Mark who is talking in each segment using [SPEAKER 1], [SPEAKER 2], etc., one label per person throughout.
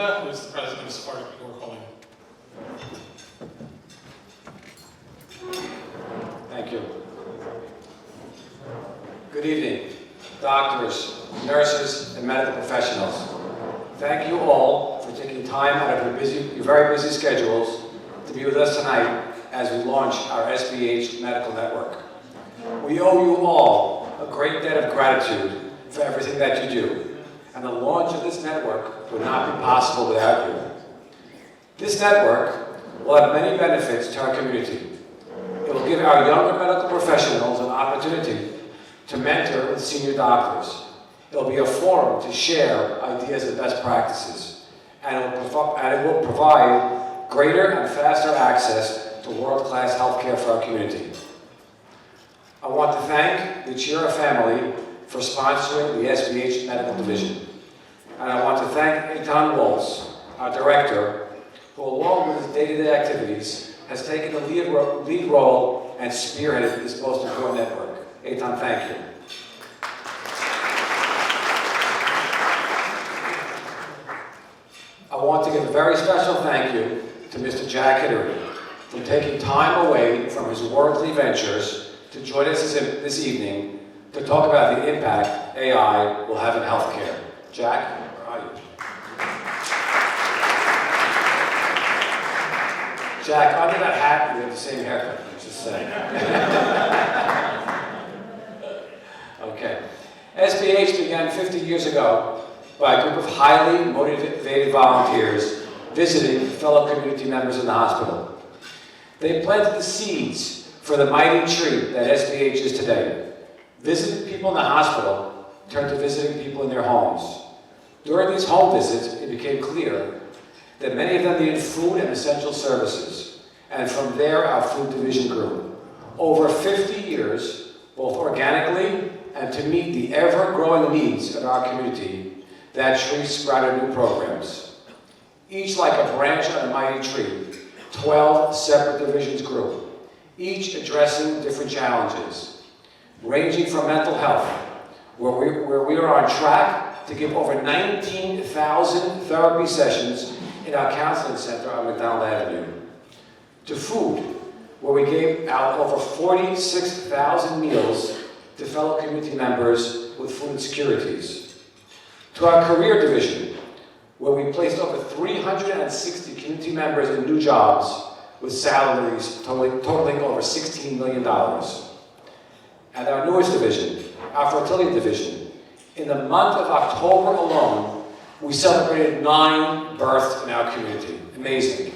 [SPEAKER 1] Linda, who is the president of Sephardic York Holy.
[SPEAKER 2] Thank you. Good evening, doctors, nurses, and medical professionals. Thank you all for taking time out of your very busy schedules to be with us tonight as we launch our SBH Medical Network. We owe you all a great debt of gratitude for everything that you do, and the launch of this network would not be possible without you. This network will have many benefits to our community. It will give our younger medical professionals an opportunity to mentor with senior doctors. It will be a forum to share ideas and best practices, and it will provide greater and faster access to world-class healthcare for our community. I want to thank the Chera family for sponsoring the SBH Medical Division. And I want to thank Eitan Waltz, our director, who along with his day-to-day activities has taken the lead role and spearheaded this most important network. Eitan, thank you. I want to give a very special thank you to Mr. Jack Hittery for taking time away from his worldly ventures to join us this evening to talk about the impact AI will have in healthcare. Jack, where are you? Jack, under that hat, we have the same haircut, just saying. Okay. SBH began 50 years ago by a group of highly motivated volunteers visiting fellow community members in the hospital. They planted the seeds for the mighty tree that SBH is today. Visiting people in the hospital turned to visiting people in their homes. During these home visits, it became clear that many of them needed food and essential services, and from there our food division grew. Over 50 years, both organically and to meet the ever-growing needs of our community, that tree sprouted new programs. Each like a branch on a mighty tree, 12 separate divisions grew, each addressing different challenges, ranging from mental health, where we are on track to give over 19,000 therapy sessions in our counseling center on McDonald Avenue, to food, where we gave out over 46,000 meals to fellow community members with food insecurities, to our career division, where we placed over 360 community members in new jobs with salaries totaling over $16 million. And our newest division, our fertility division, in the month of October alone, we celebrated 9 births in our community. Amazing.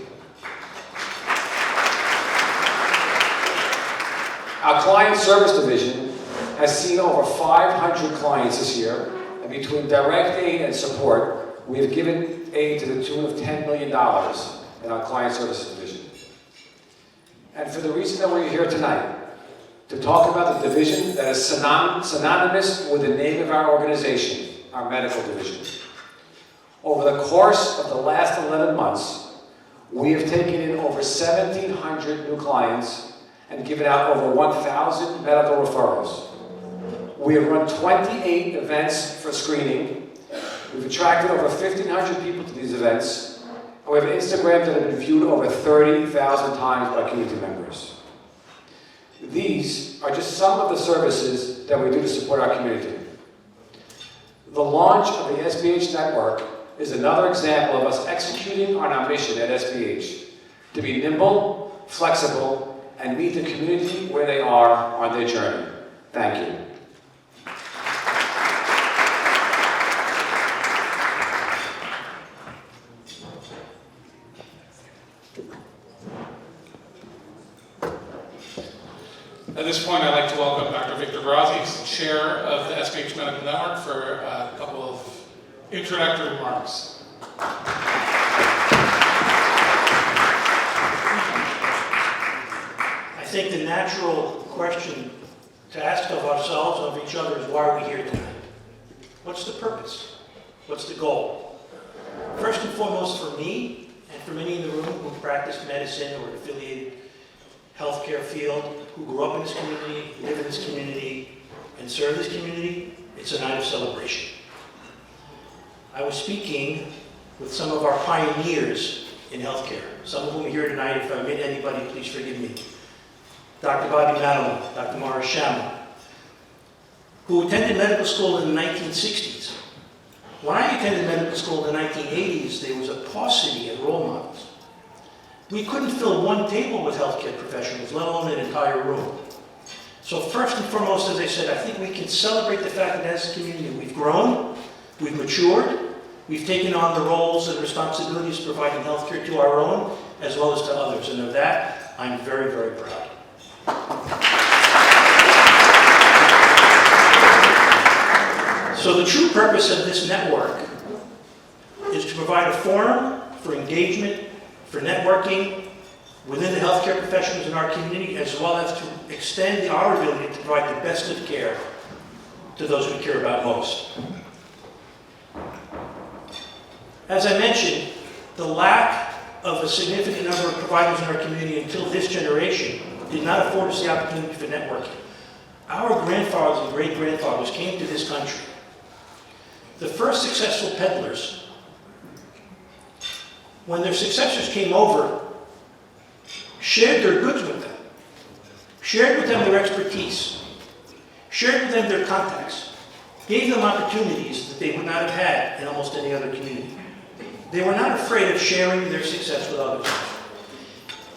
[SPEAKER 2] Our client service division has seen over 500 clients this year, and between direct aid and support, we have given aid to the tune of $10 million in our client services division. And for the reason that we're here tonight, to talk about the division that is synonymous with the name of our organization, our medical division. Over the course of the last 11 months, we have taken in over 1,700 new clients and given out over 1,000 medical referrals. We have run 28 events for screening. We've attracted over 1,500 people to these events, and we have Instagrams that have been viewed over 30,000 times by community members. These are just some of the services that we do to support our community. The launch of the SBH Network is another example of us executing on our mission at SBH, to be nimble, flexible, and meet the community where they are on their journey. Thank you.
[SPEAKER 1] At this point, I'd like to welcome Dr. Victor Grazzi, who's the chair of the SBH Medical Network, for a couple of introductory remarks.
[SPEAKER 3] I think the natural question to ask of ourselves, of each other, is why are we here tonight? What's the purpose? What's the goal? First and foremost, for me, and for many in the room who practice medicine or affiliated healthcare field, who grew up in this community, live in this community, and serve this community, it's a night of celebration. I was speaking with some of our pioneers in healthcare. Some of whom are here tonight. If I omit anybody, please forgive me. Dr. Bobby Madeline, Dr. Morris Shamma, who attended medical school in the 1960s. When I attended medical school in the 1980s, there was a paucity of role models. We couldn't fill one table with healthcare professionals, let alone an entire room. So first and foremost, as I said, I think we can celebrate the fact that as a community we've grown, we've matured, we've taken on the roles and responsibilities of providing healthcare to our own as well as to others. And of that, I'm very, very proud. So the true purpose of this network is to provide a forum for engagement, for networking within the healthcare professionals in our community, as well as to extend our ability to provide the best of care to those we care about most. As I mentioned, the lack of a significant number of providers in our community until this generation did not afford us the opportunity for networking. Our grandfathers and great-grandfathers came to this country. The first successful peddlers, when their successors came over, shared their goods with them, shared with them their expertise, shared with them their contacts, gave them opportunities that they would not have had in almost any other community. They were not afraid of sharing their success with others.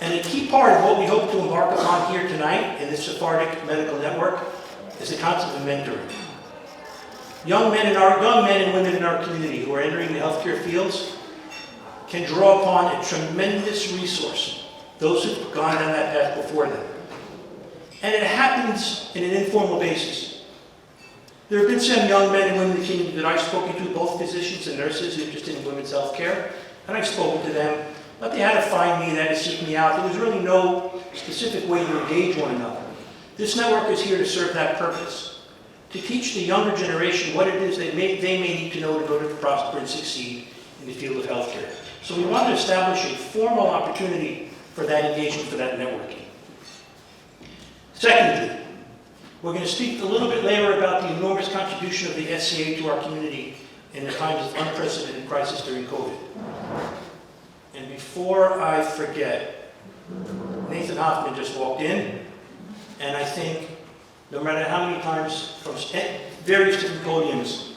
[SPEAKER 3] And a key part of what we hope to embark upon here tonight in this Sephardic Medical Network is the concept of mentoring. Young men and women in our community who are entering the healthcare fields can draw upon a tremendous resource, those who've gone down that path before them. And it happens in an informal basis. There have been some young men and women in the community that I've spoken to, both physicians and nurses interested in women's health care, and I've spoken to them, but they had to find me, they had to seek me out. There was really no specific way to engage one another. This network is here to serve that purpose, to teach the younger generation what it is they may need to know to go to prosper and succeed in the field of healthcare. So we want to establish a formal opportunity for that engagement, for that networking. Secondly, we're going to speak a little bit later about the enormous contribution of the SCA to our community in the times of unprecedented crisis during COVID. And before I forget, Nathan Hoffman just walked in, and I think no matter how many times from various different podiums,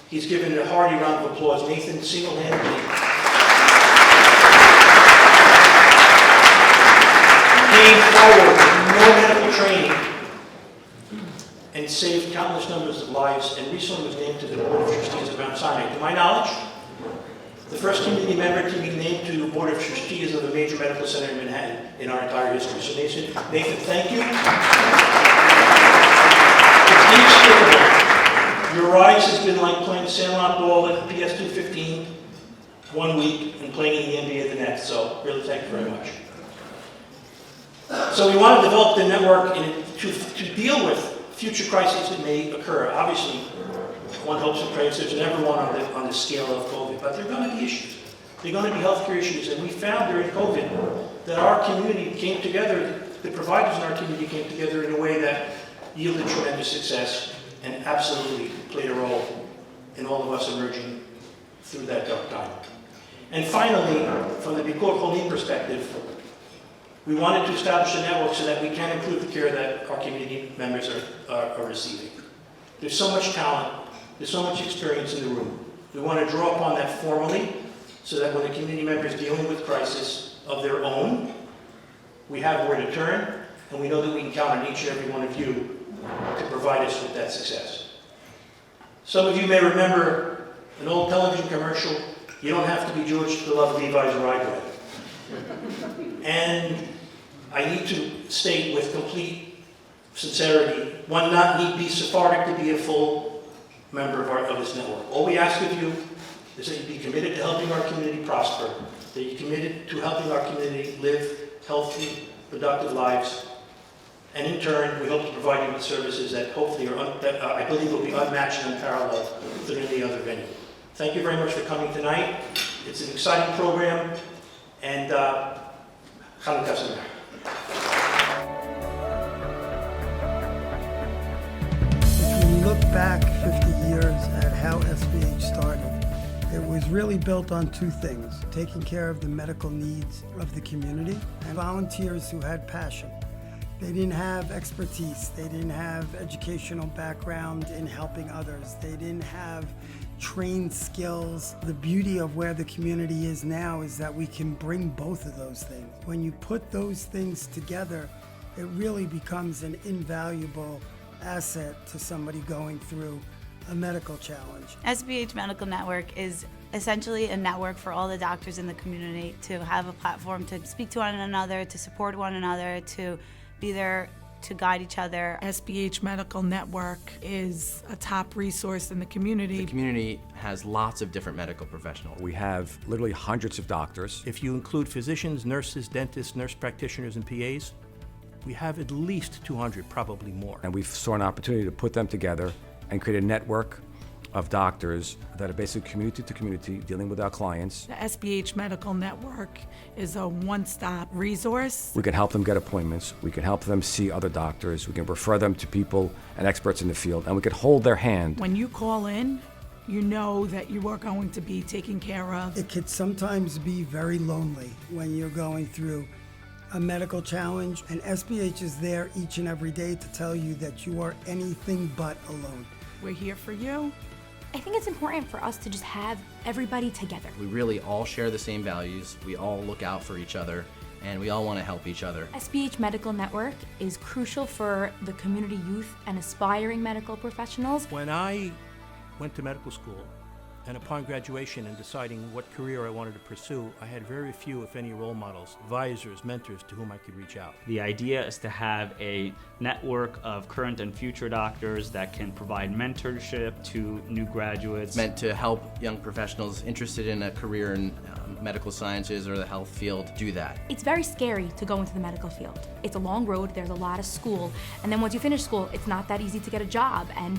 [SPEAKER 3] he's given a hearty round of applause. Nathan single-handedly came forward with no medical training and saved countless numbers of lives, and recently was named to the Board of Trustees of Mount Sinai. To my knowledge, the first community member to be named to the Board of Trustees of a major medical center in Manhattan in our entire history. So Nathan, thank you. It's inexplicable. Your rise has been like playing Sandlot ball at the PS 215 one week and playing in the NBA the next. So really thank you very much. So we want to develop the network to deal with future crises that may occur. Obviously, one hopes and prays there's never one on the scale of COVID, but there are going to be issues. There are going to be healthcare issues, and we found during COVID that our community came together, the providers in our community came together in a way that yielded tremendous success and absolutely played a role in all of us emerging through that dark time. And finally, from the Bikor Cholim perspective, we wanted to establish a network so that we can improve the care that our community members are receiving. There's so much talent, there's so much experience in the room. We want to draw upon that formally so that when the community member is dealing with crisis of their own, we have where to turn, and we know that we can count on each and every one of you to provide us with that success. Some of you may remember an old television commercial, "You don't have to be Jewish to love Levi's rye bread." And I need to state with complete sincerity, one not need be Sephardic to be a full member of this network. All we ask of you is that you be committed to helping our community prosper, that you're committed to helping our community live healthy, productive lives, and in turn, we hope to provide you with services that hopefully I believe will be unmatched and unparalleled than any other venue. Thank you very much for coming tonight. It's an exciting program, and Chanukah Sameach.
[SPEAKER 4] If we look back 50 years at how SBH started, It was really built on two things: taking care of the medical needs of the community and volunteers who had passion. They didn't have expertise, they didn't have educational background in helping others, they didn't have trained skills. The beauty of where the community is now is that we can bring both of those things. When you put those things together, it really becomes an invaluable asset to somebody going through a medical challenge.
[SPEAKER 5] SBH Medical Network is essentially a network for all the doctors in the community to have a platform to speak to one another, to support one another, to be there to guide each other.
[SPEAKER 6] SBH Medical Network is a top resource in the community.
[SPEAKER 7] The community has lots of different medical professionals.
[SPEAKER 8] We have literally hundreds of doctors.
[SPEAKER 9] If you include physicians, nurses, dentists, nurse practitioners, and PAs, we have at least 200, probably more.
[SPEAKER 8] And we saw an opportunity to put them together and create a network of doctors that are basically community to community dealing with our clients.
[SPEAKER 6] The SBH Medical Network is a one-stop resource.
[SPEAKER 8] We can help them get appointments, we can help them see other doctors, we can refer them to people and experts in the field, and we can hold their hand.
[SPEAKER 6] When you call in, you know that you are going to be taken care of.
[SPEAKER 4] It could sometimes be very lonely when you're going through a medical challenge, and SBH is there each and every day to tell you that you are anything but alone.
[SPEAKER 6] We're here for you.
[SPEAKER 10] I think it's important for us to just have everybody together.
[SPEAKER 7] We really all share the same values, we all look out for each other, and we all want to help each other.
[SPEAKER 10] SBH Medical Network is crucial for the community youth and aspiring medical professionals.
[SPEAKER 9] When I went to medical school, and upon graduation and deciding what career I wanted to pursue, I had very few, if any, role models, advisors, mentors to whom I could reach out.
[SPEAKER 11] The idea is to have a network of current and future doctors that can provide mentorship to new graduates.
[SPEAKER 7] Meant to help young professionals interested in a career in medical sciences or the health field do that.
[SPEAKER 10] It's very scary to go into the medical field. It's a long road, there's a lot of school, and then once you finish school, it's not that easy to get a job, and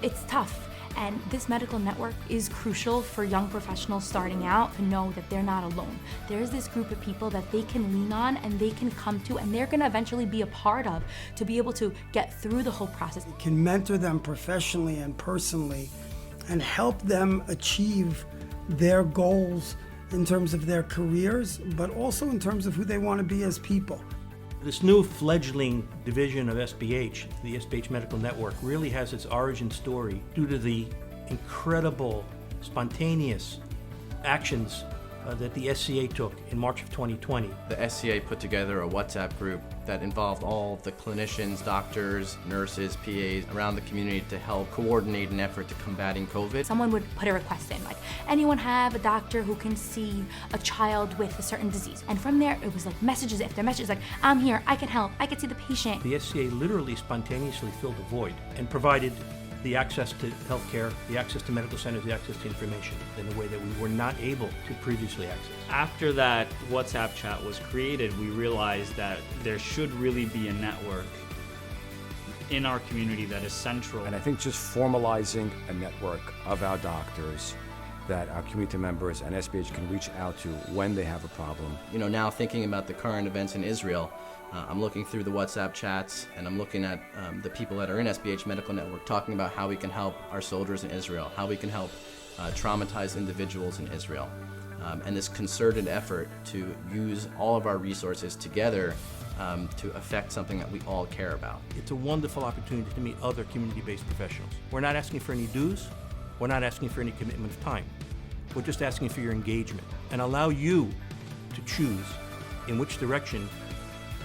[SPEAKER 10] it's tough. And this medical network is crucial for young professionals starting out to know that they're not alone. There's this group of people that they can lean on and they can come to, and they're gonna eventually be a part of to be able to get through the whole process.
[SPEAKER 4] You can mentor them professionally and personally and help them achieve their goals in terms of their careers, but also in terms of who they want to be as people.
[SPEAKER 9] This new fledgling division of SBH, the SBH Medical Network, really has its origin story due to the incredible, spontaneous actions that the SCA took in March of 2020.
[SPEAKER 7] The SCA put together a WhatsApp group that involved all the clinicians, doctors, nurses, PAs around the community to help coordinate an effort to combating COVID.
[SPEAKER 10] Someone would put a request in, like, anyone have a doctor who can see a child with a certain disease? And from there, it was like messages after messages, like, I'm here, I can help, I can see the patient.
[SPEAKER 9] The SCA literally spontaneously filled a void and provided the access to healthcare, the access to medical centers, the access to information in a way that we were not able to previously access.
[SPEAKER 11] After that WhatsApp chat was created, we realized that there should really be a network in our community that is central.
[SPEAKER 8] And I think just formalizing a network of our doctors that our community members and SBH can reach out to when they have a problem.
[SPEAKER 7] You know, now thinking about the current events in Israel, I'm looking through the WhatsApp chats and I'm looking at the people that are in SBH Medical Network talking about how we can help our soldiers in Israel, how we can help traumatized individuals in Israel. And this concerted effort to use all of our resources together to affect something that we all care about.
[SPEAKER 9] It's a wonderful opportunity to meet other community-based professionals. We're not asking for any dues, we're not asking for any commitment of time. We're just asking for your engagement and allow you to choose in which direction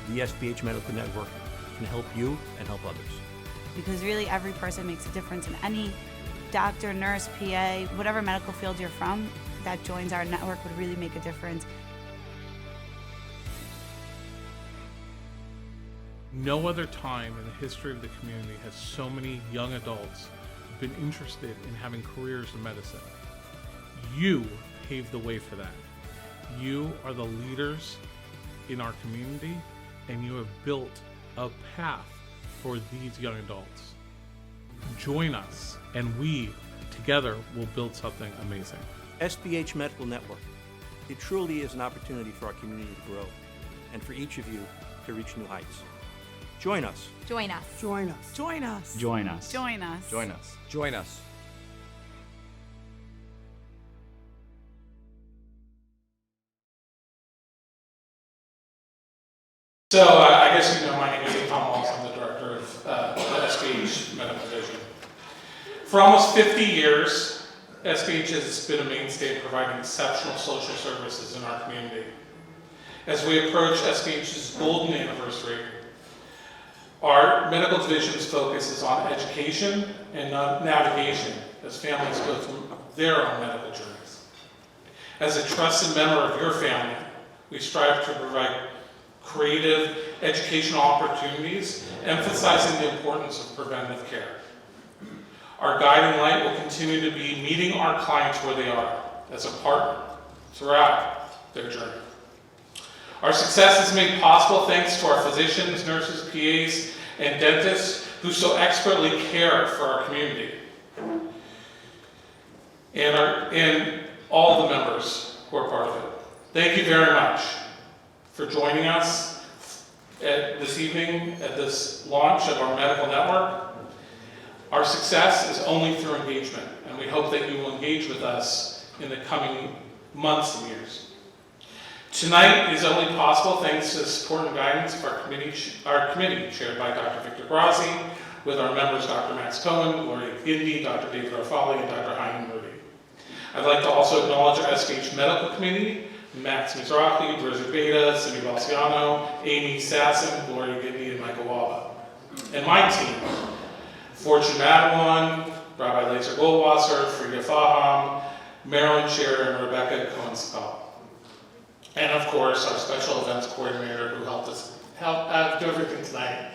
[SPEAKER 9] the SBH Medical Network can help you and help others.
[SPEAKER 5] Because really every person makes a difference, and any doctor, nurse, PA, whatever medical field you're from that joins our network would really make a difference.
[SPEAKER 1] No other time in the history of the community has so many young adults been interested in having careers in medicine. You paved the way for that. You are the leaders in our community, and you have built a path for these young adults. Join us, and we together will build something amazing.
[SPEAKER 9] SBH Medical Network. It truly is an opportunity for our community to grow and for each of you to reach new heights. Join us.
[SPEAKER 10] Join us.
[SPEAKER 4] Join us.
[SPEAKER 6] Join us.
[SPEAKER 11] Join us.
[SPEAKER 5] Join us.
[SPEAKER 7] Join us.
[SPEAKER 8] Join us.
[SPEAKER 1] So I guess you know my name is Tom Walsh. I'm the director of the SBH Medical Division. For almost 50 years, SBH has been a mainstay providing exceptional social services in our community. As we approach SBH's golden anniversary, our medical division's focus is on education and navigation as families go through their own medical journeys. As a trusted member of your family, we strive to provide creative educational opportunities, emphasizing the importance of preventive care. Our guiding light will continue to be meeting our clients where they are as a partner throughout their journey. Our success is made possible thanks to our physicians, nurses, PAs, and dentists who so expertly care for our community. And all the members who are part of it. Thank you very much for joining us this evening at this launch of our medical network. Our success is only through engagement, and we hope that you will engage with us in the coming months and years. Tonight is only possible thanks to the support and guidance of our committee chaired by Dr. Victor Grassi, with our members Dr. Max Cohen, Gloria Gindi, Dr. David Arfali, and Dr. Heine Moody. I'd like to also acknowledge our SBH Medical Committee, Max Mizrahi, Brizzer Beta, Cindy Balciano, Amy Sasson, Gloria Gindi, and Michael Waba. And my team, Fortune Madawan, Rabbi Laser Goldwasser, Frida Faham, Marilyn Scherer, and Rebecca Cohen-Sakal. And of course, our special events coordinator who helped us do everything tonight,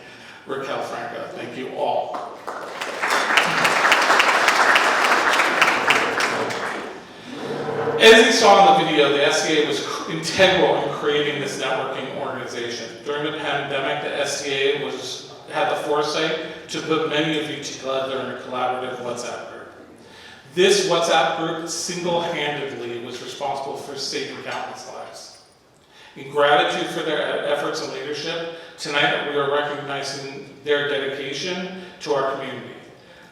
[SPEAKER 1] Raquel Franco. Thank you all. As you saw in the video, the SCA was integral in creating this networking organization. During the pandemic, the SCA had the foresight to put many of you together in a collaborative WhatsApp group. This WhatsApp group single-handedly was responsible for saving countless lives. In gratitude for their efforts and leadership, tonight we are recognizing their dedication to our community.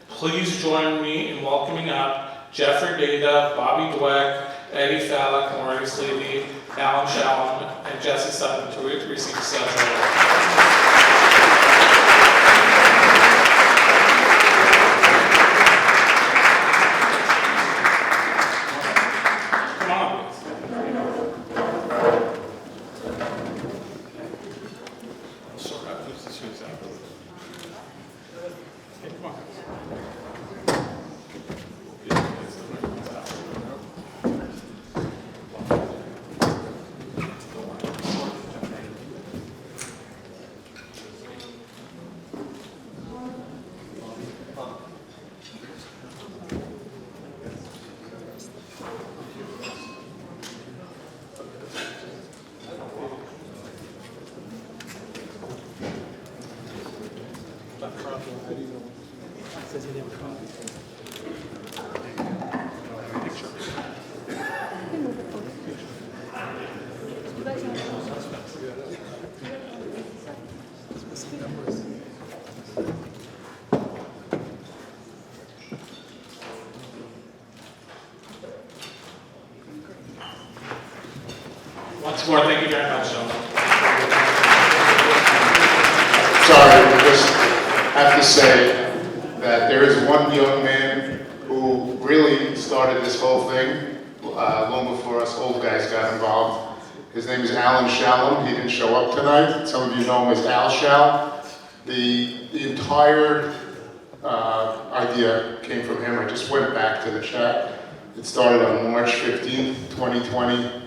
[SPEAKER 1] Please join me in welcoming up Jeffrey Beda, Bobby Dweck, Eddie Fallick, Maurice Levy, Alan Shalom, and Jesse Sutton to receive a special award. Once more, thank you very much, gentlemen.
[SPEAKER 12] Sorry, I just have to say that there is one young man who really started this whole thing long before us old guys got involved. His name is Alan Shalom. He didn't show up tonight. Some of you know him as Al Shal. The entire idea came from him. I just went back to the chat. It started on March 15th, 2020.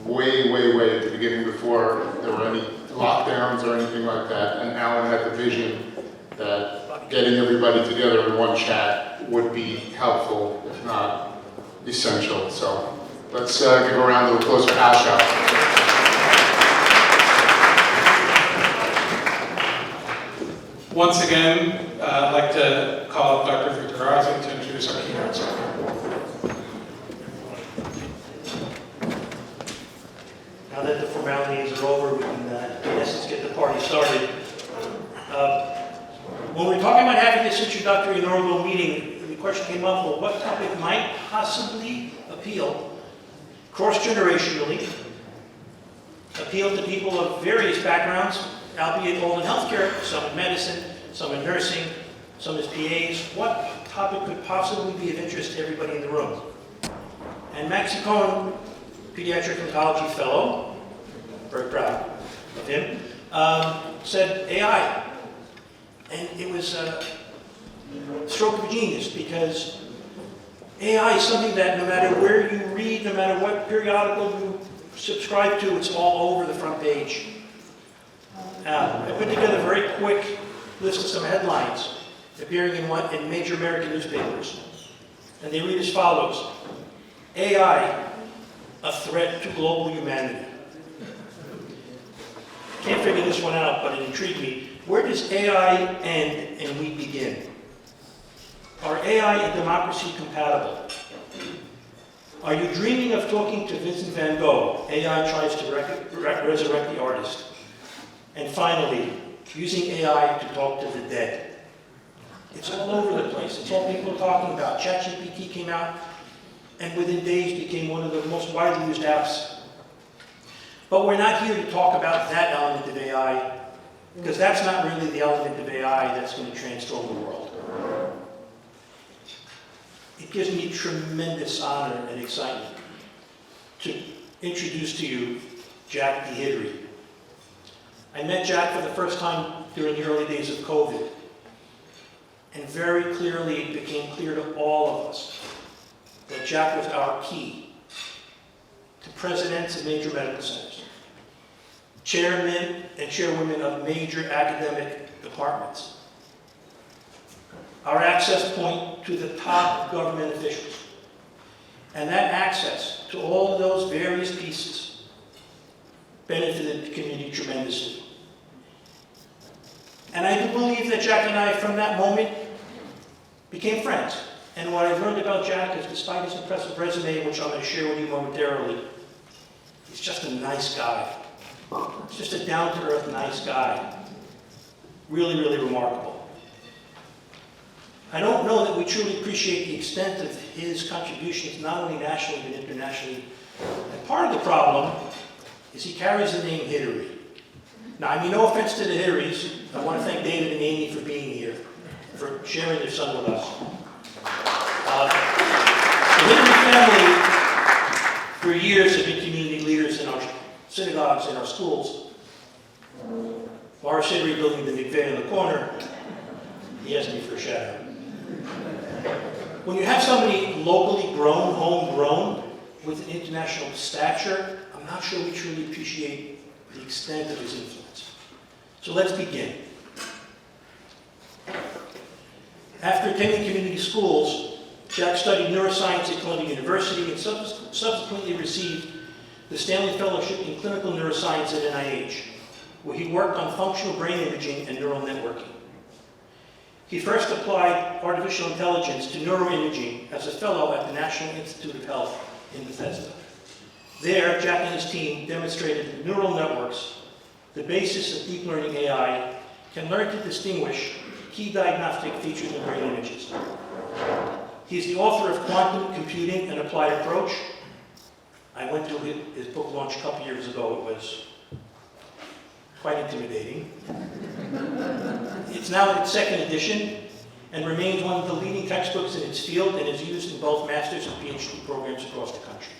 [SPEAKER 12] Way at the beginning before there were any lockdowns or anything like that. And Alan had the vision that getting everybody together in one chat would be helpful, if not essential. So let's give a round of applause for Al Shal.
[SPEAKER 1] Once again, I'd like to call up Dr. Victor Grassi to introduce our keynote speaker.
[SPEAKER 3] Now that the formalities are over, we can, in essence, get the party started. When we were talking about having this introductory inaugural meeting, the question came up, well, what topic might possibly appeal cross-generationally appealed to people of various backgrounds, albeit all in healthcare, some in medicine, some in nursing, some as PAs. What topic could possibly be of interest to everybody in the room? And Maxie Cohen, pediatric oncology fellow, very proud of him, said AI. And it was a stroke of genius, because AI is something that no matter where you read, no matter what periodical you subscribe to, it's all over the front page. I put together a very quick list of some headlines appearing in major American newspapers. And they read as follows: AI, a threat to global humanity. Can't figure this one out, but it intrigued me. Where does AI end and we begin? Are AI and democracy compatible? Are you dreaming of talking to Vincent van Gogh? AI tries to resurrect the artist. And finally, using AI to talk to the dead. It's all over the place. It's all people are talking about. ChatGPT came out and within days became one of the most widely used apps. But we're not here to talk about that element of AI, because that's not really the element of AI that's going to transform the world. It gives me tremendous honor and excitement to introduce to you Jack DeHidry. I met Jack for the first time during the early days of COVID. And very clearly it became clear to all of us that Jack was our key to presidents of major medical centers, chairmen and chairwomen of major academic departments, our access point to the top government officials. And that access to all of those various pieces benefited the community tremendously. And I do believe that Jack and I, from that moment, became friends. And what I've learned about Jack is, despite his impressive resume, which I'm going to share with you momentarily, he's just a nice guy. He's just a down-to-earth, nice guy. Really, really remarkable. I don't know that we truly appreciate the extent of his contributions, not only nationally, but internationally. And part of the problem is he carries the name Hidary. Now, I mean, no offense to the Hidarys. I want to thank David and Amy for being here, for sharing their son with us. The Hidary family, for years, have been community leaders in our synagogues, in our schools. Morris Hidary building the mikveh in the corner. He asked me for a shout-out. When you have somebody locally grown, homegrown, with an international stature, I'm not sure we truly appreciate the extent of his influence. So let's begin. After attending community schools, Jack studied neuroscience at Columbia University and subsequently received the Stanley Fellowship in Clinical Neuroscience at NIH, where he worked on functional brain imaging and neural networking. He first applied artificial intelligence to neuroimaging as a fellow at the National Institute of Health in Bethesda. There, Jack and his team demonstrated that neural networks, the basis of deep learning AI, can learn to distinguish key diagnostic features in brain images. He's the author of Quantum Computing, an Applied Approach. I went to his book launch a couple years ago. It was quite intimidating. It's now in its second edition and remains one of the leading textbooks in its field and is used in both master's and PhD programs across the country.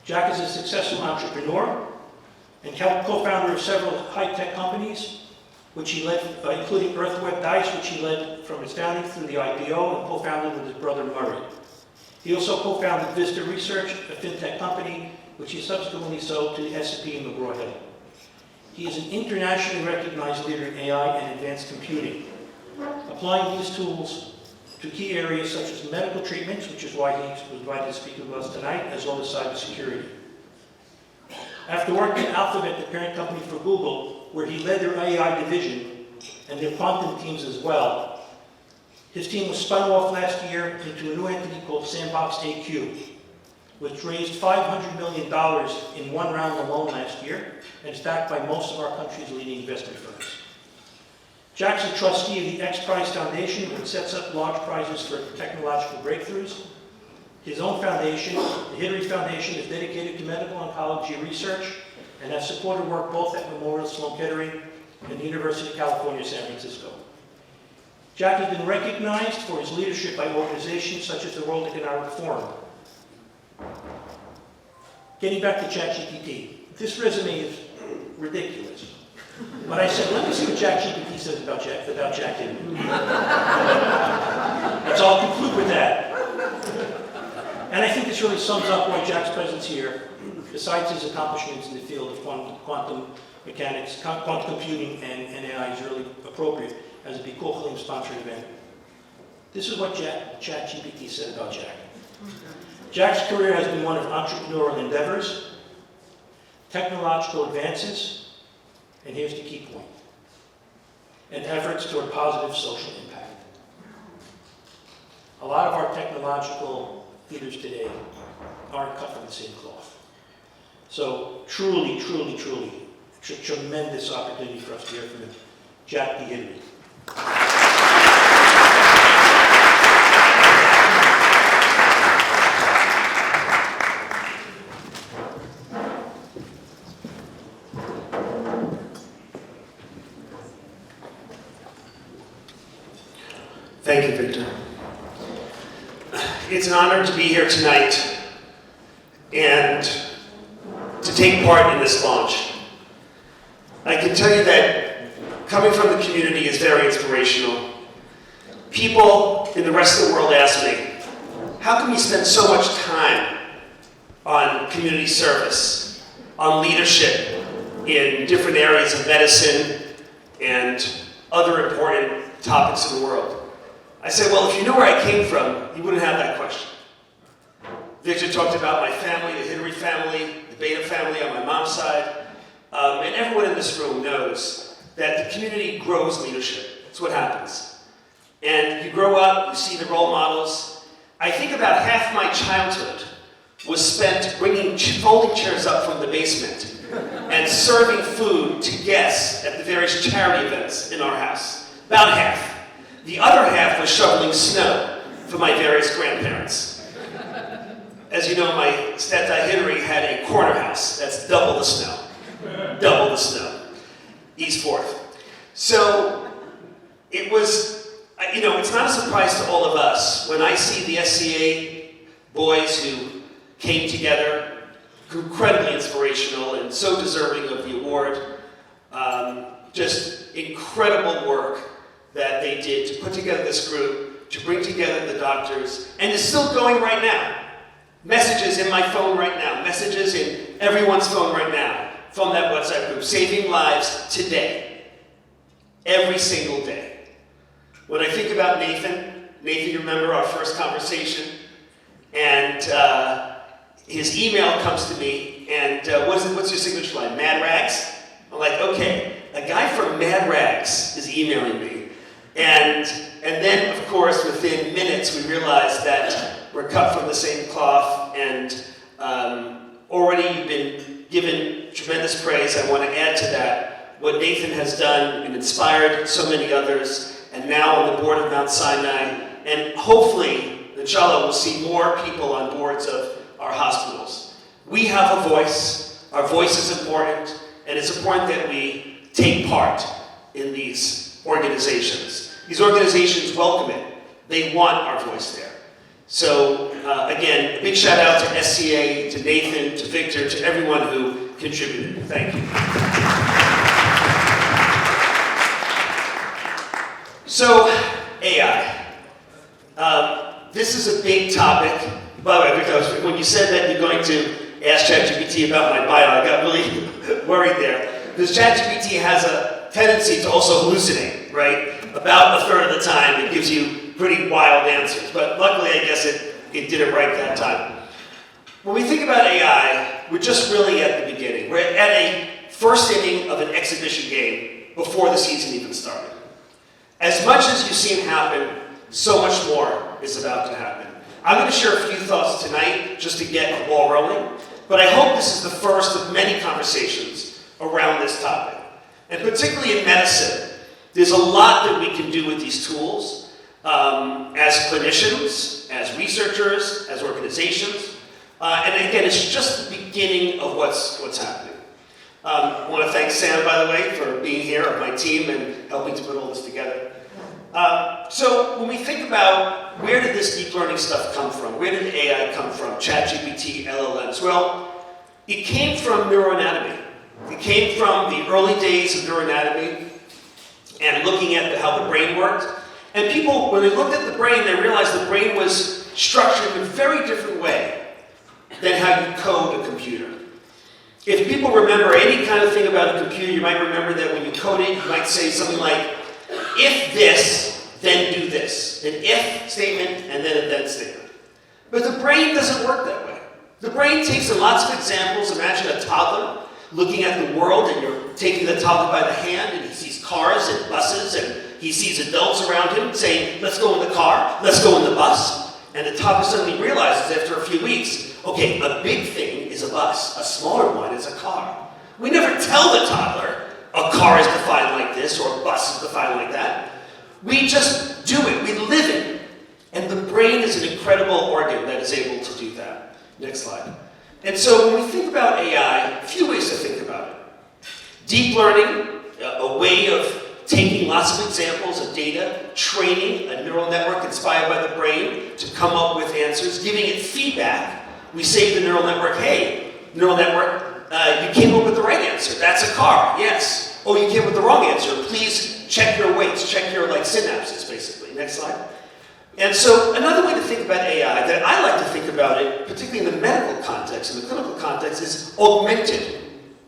[SPEAKER 3] Jack is a successful entrepreneur and co-founder of several high-tech companies, which he led, including Earthweb Dice, which he led from its founding through the IPO and co-founded with his brother Murray. He also co-founded Vista Research, a fintech company, which he subsequently sold to the S&P and McGraw-Hill. He is an internationally recognized leader in AI and advanced computing, applying these tools to key areas such as medical treatments, which is why he was invited to speak with us tonight, as well as cybersecurity. After working at Alphabet, the parent company for Google, where he led their AI division and their quantum teams as well, his team was spun off last year into a new entity called Sandbox AQ, which raised $500 million in one round alone last year, and is backed by most of our country's leading investment firms. Jack's a trustee of the X Prize Foundation, which sets up large prizes for technological breakthroughs. His own foundation, the Hidary Foundation, is dedicated to medical oncology research and has supported work both at Memorial Sloan Kettering and the University of California, San Francisco. Jack has been recognized for his leadership by organizations such as the World Economic Forum. Getting back to ChatGPT, this resume is ridiculous. But I said, let me see what ChatGPT says about Jack Henry. So I'll conclude with that. And I think this really sums up why Jack's presence here, besides his accomplishments in the field of quantum mechanics, quantum computing, and AI, is really appropriate as a Bikuchlim sponsored event. This is what ChatGPT said about Jack. Jack's career has been one of entrepreneurial endeavors, technological advances, and here's the key point, and efforts toward positive social impact. A lot of our technological leaders today aren't cut from the same cloth. So truly, truly, truly, tremendous opportunity for us to hear from him. Jack P. Henry.
[SPEAKER 13] Thank you, Victor. It's an honor to be here tonight and to take part in this launch. I can tell you that coming from the community is very inspirational. People in the rest of the world ask me, how can we spend so much time on community service, on leadership in different areas of medicine and other important topics in the world? I said, well, if you knew where I came from, you wouldn't have that question. Victor talked about my family, the Henry family, the Beta family on my mom's side, and everyone in this room knows that the community grows leadership. That's what happens. And you grow up, you see the role models. I think about half my childhood was spent folding chairs up from the basement and serving food to guests at the various charity events in our house. About half. The other half was shoveling snow for my various grandparents. As you know, my stepdad Henry had a corner house. That's double the snow. Double the snow. East 4th. So it was, it's not a surprise to all of us when I see the SCA boys who came together, incredibly inspirational and so deserving of the award. Just incredible work that they did to put together this group, to bring together the doctors, and it's still going right now. Messages in my phone right now, messages in everyone's phone right now from that WhatsApp group, saving lives today, every single day. When I think about Nathan, you remember our first conversation, and his email comes to me, and what's your signature line? Mad Rags? I'm like, okay, a guy from Mad Rags is emailing me. And then, of course, within minutes, we realized that we're cut from the same cloth, and already you've been given tremendous praise. I want to add to that what Nathan has done and inspired so many others, and now on the board of Mount Sinai, and hopefully, inshallah, we'll see more people on boards of our hospitals. We have a voice. Our voice is important, and it's important that we take part in these organizations. These organizations welcome it. They want our voice there. So again, a big shout out to SCA, to Nathan, to Victor, to everyone who contributed. Thank you. So, AI. This is a big topic. By the way, Victor, when you said that you're going to ask ChatGPT about my bio, I got really worried there. Because ChatGPT has a tendency to also hallucinate, right? About a third of the time, it gives you pretty wild answers. But luckily, I guess it did it right that time. When we think about AI, we're just really at the beginning. We're at a first inning of an exhibition game before the season even started. As much as you've seen happen, so much more is about to happen. I'm going to share a few thoughts tonight just to get the ball rolling, but I hope this is the first of many conversations around this topic. And particularly in medicine, there's a lot that we can do with these tools as clinicians, as researchers, as organizations. And again, it's just the beginning of what's happening. I want to thank Sam, by the way, for being here, of my team, and helping to put all this together. So when we think about where did this deep learning stuff come from, where did AI come from, ChatGPT, LLMs? Well, it came from neuroanatomy. It came from the early days of neuroanatomy and looking at how the brain worked. And people, when they looked at the brain, they realized the brain was structured in a very different way than how you code a computer. If people remember any kind of thing about a computer, you might remember that when you code it, you might say something like, if this, then do this. An if statement and then a then statement. But the brain doesn't work that way. The brain takes in lots of examples. Imagine a toddler looking at the world, and you're taking the toddler by the hand, and he sees cars and buses, and he sees adults around him saying, let's go in the car, let's go in the bus. And the toddler suddenly realizes after a few weeks, okay, a big thing is a bus, a smaller one is a car. We never tell the toddler a car is defined like this or a bus is defined like that. We just do it, we live it. And the brain is an incredible organ that is able to do that. Next slide. And so when we think about AI, a few ways to think about it. Deep learning, a way of taking lots of examples of data, training a neural network inspired by the brain to come up with answers, giving it feedback. We say to the neural network, hey, neural network, you came up with the right answer. That's a car, yes. Oh, you came up with the wrong answer. Please check your weights, check your synapses, basically. Next slide. And so another way to think about AI that I like to think about it, particularly in the medical context, in the clinical context, is augmented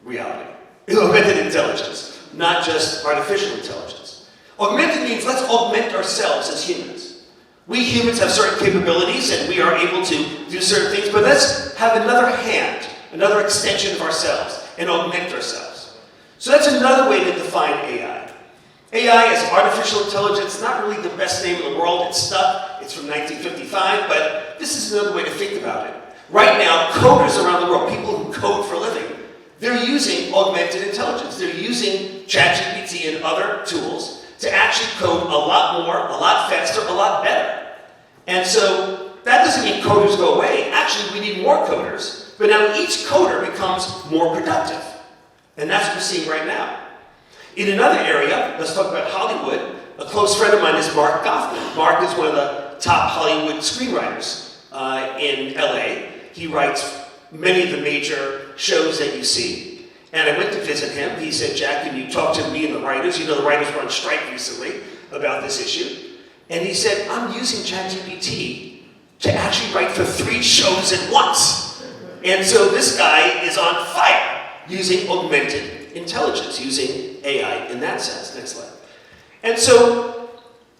[SPEAKER 13] reality. Augmented intelligence, not just artificial intelligence. Augmented means let's augment ourselves as humans. We humans have certain capabilities and we are able to do certain things, but let's have another hand, another extension of ourselves, and augment ourselves. So that's another way to define AI. AI is artificial intelligence, not really the best name in the world. It's stuck. It's from 1955, but this is another way to think about it. Right now, coders around the world, people who code for a living, they're using augmented intelligence. They're using ChatGPT and other tools to actually code a lot more, a lot faster, a lot better. And so that doesn't mean coders go away. Actually, we need more coders, but now each coder becomes more productive. And that's what we're seeing right now. In another area, let's talk about Hollywood. A close friend of mine is Mark Goffman. Mark is one of the top Hollywood screenwriters in LA. He writes many of the major shows that you see. And I went to visit him. He said, Jack, can you talk to me and the writers? You know, the writers were on strike recently about this issue. And he said, I'm using ChatGPT to actually write for 3 shows at once. And so this guy is on fire using augmented intelligence, using AI in that sense. Next slide. And so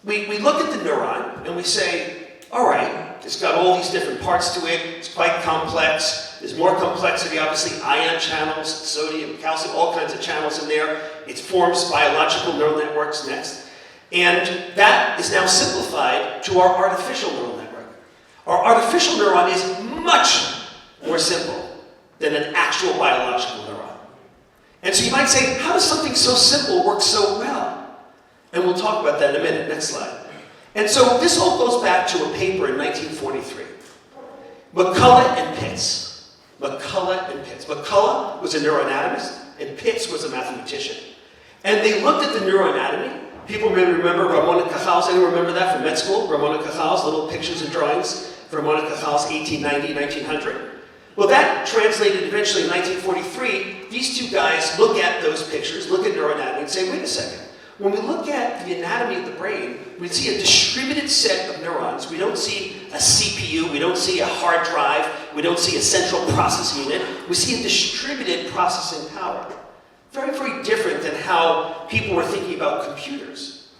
[SPEAKER 13] we look at the neuron and we say, all right, it's got all these different parts to it. It's quite complex. There's more complexity, obviously, ion channels, sodium, calcium, all kinds of channels in there. It forms biological neural networks next. And that is now simplified to our artificial neural network. Our artificial neuron is much more simple than an actual biological neuron. And so you might say, how does something so simple work so well? And we'll talk about that in a minute. Next slide. And so this all goes back to a paper in 1943. McCullough and Pitts. McCullough and Pitts. McCullough was a neuroanatomist, and Pitts was a mathematician. And they looked at the neuroanatomy. People may remember Ramon and Cajal's. Anyone remember that from med school? Ramon and Cajal's little pictures and drawings from Ramon and Cajal's 1890, 1900. Well, that translated eventually in 1943. These two guys look at those pictures, look at neuroanatomy, and say, wait a second. When we look at the anatomy of the brain, we see a distributed set of neurons. We don't see a CPU, we don't see a hard drive, we don't see a central processing unit. We see a distributed processing power. Very, very different than how people were thinking about computers.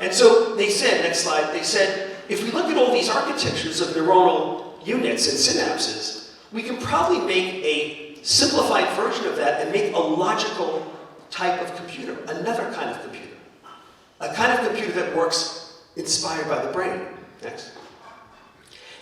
[SPEAKER 13] And so they said, next slide, they said, if we look at all these architectures of neuronal units and synapses, we can probably make a simplified version of that and make a logical type of computer, another kind of computer. A kind of computer that works inspired by the brain. Next.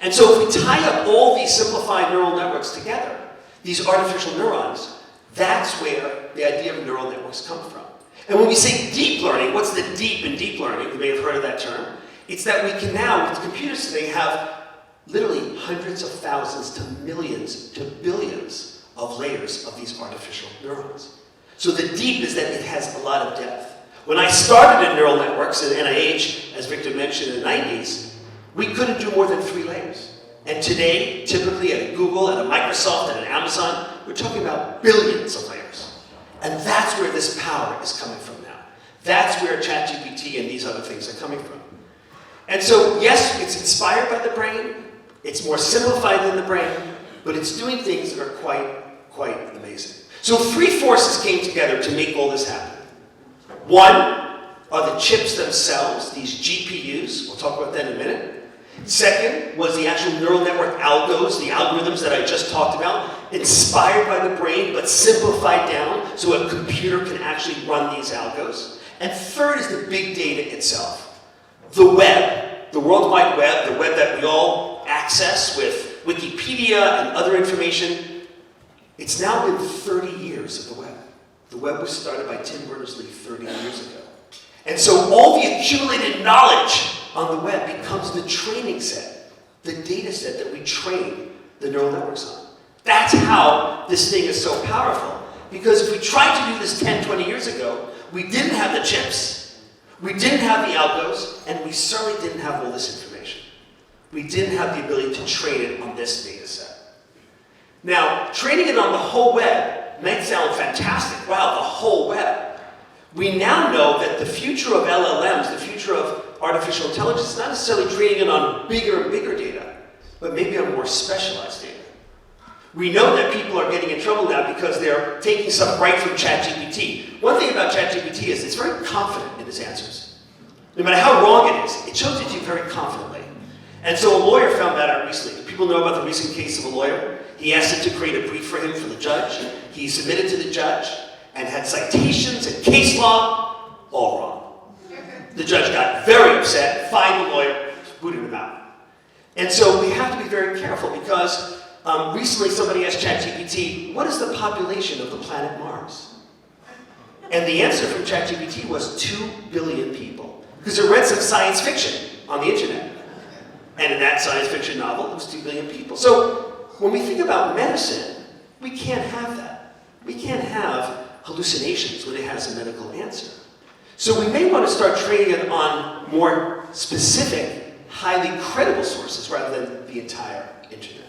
[SPEAKER 13] And so if we tie up all these simplified neural networks together, these artificial neurons, that's where the idea of neural networks come from. And when we say deep learning, what's the deep in deep learning? You may have heard of that term. It's that we can now, with computers today, have literally hundreds of thousands to millions to billions of layers of these artificial neurons. So the deep is that it has a lot of depth. When I started in neural networks at NIH, as Victor mentioned in the 90s, we couldn't do more than 3 layers. And today, typically at Google, at a Microsoft, at an Amazon, we're talking about billions of layers. And that's where this power is coming from now. That's where ChatGPT and these other things are coming from. And so, yes, it's inspired by the brain, it's more simplified than the brain, but it's doing things that are quite amazing. So 3 forces came together to make all this happen. One are the chips themselves, these GPUs. We'll talk about that in a minute. Second was the actual neural network algos, the algorithms that I just talked about, inspired by the brain but simplified down so a computer can actually run these algos. And third is the big data itself. The web, the World Wide Web, the web that we all access with Wikipedia and other information. It's now been 30 years of the web. The web was started by Tim Berners-Lee 30 years ago. And so all the accumulated knowledge on the web becomes the training set, the data set that we train the neural networks on. That's how this thing is so powerful. Because if we tried to do this 10, 20 years ago, we didn't have the chips, we didn't have the algos, and we certainly didn't have all this information. We didn't have the ability to train it on this data set. Now, training it on the whole web might sound fantastic. Wow, the whole web. We now know that the future of LLMs, the future of artificial intelligence, is not necessarily training it on bigger and bigger data, but maybe on more specialized data. We know that people are getting in trouble now because they're taking stuff right from ChatGPT. One thing about ChatGPT is it's very confident in its answers. No matter how wrong it is, it shows it to you very confidently. And so a lawyer found that out recently. Do people know about the recent case of a lawyer? He asked it to create a brief for him for the judge. He submitted to the judge and had citations and case law all wrong. The judge got very upset, fined the lawyer, booted him out. And so we have to be very careful because recently somebody asked ChatGPT, what is the population of the planet Mars? And the answer from ChatGPT was 2 billion people. Because it read some science fiction on the internet. And in that science fiction novel, it was 2 billion people. So when we think about medicine, we can't have that. We can't have hallucinations when it has a medical answer. So we may want to start training it on more specific, highly credible sources rather than the entire internet.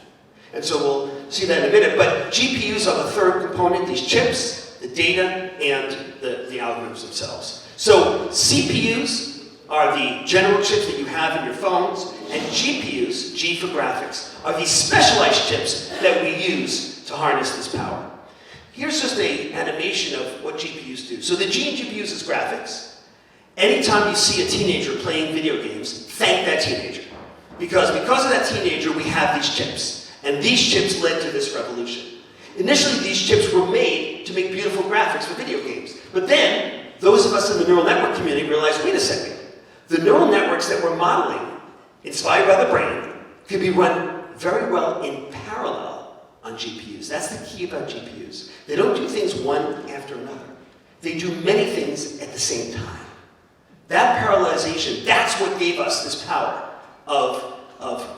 [SPEAKER 13] And so we'll see that in a minute. But GPUs are the third component, these chips, the data, and the algorithms themselves. So CPUs are the general chips that you have in your phones, and GPUs, G for graphics, are these specialized chips that we use to harness this power. Here's just an animation of what GPUs do. So the G in GPUs is graphics. Anytime you see a teenager playing video games, thank that teenager. Because of that teenager, we have these chips. And these chips led to this revolution. Initially, these chips were made to make beautiful graphics for video games. But then, those of us in the neural network community realized, wait a second, the neural networks that we're modeling, inspired by the brain, can be run very well in parallel on GPUs. That's the key about GPUs. They don't do things one after another. They do many things at the same time. That parallelization, that's what gave us this power of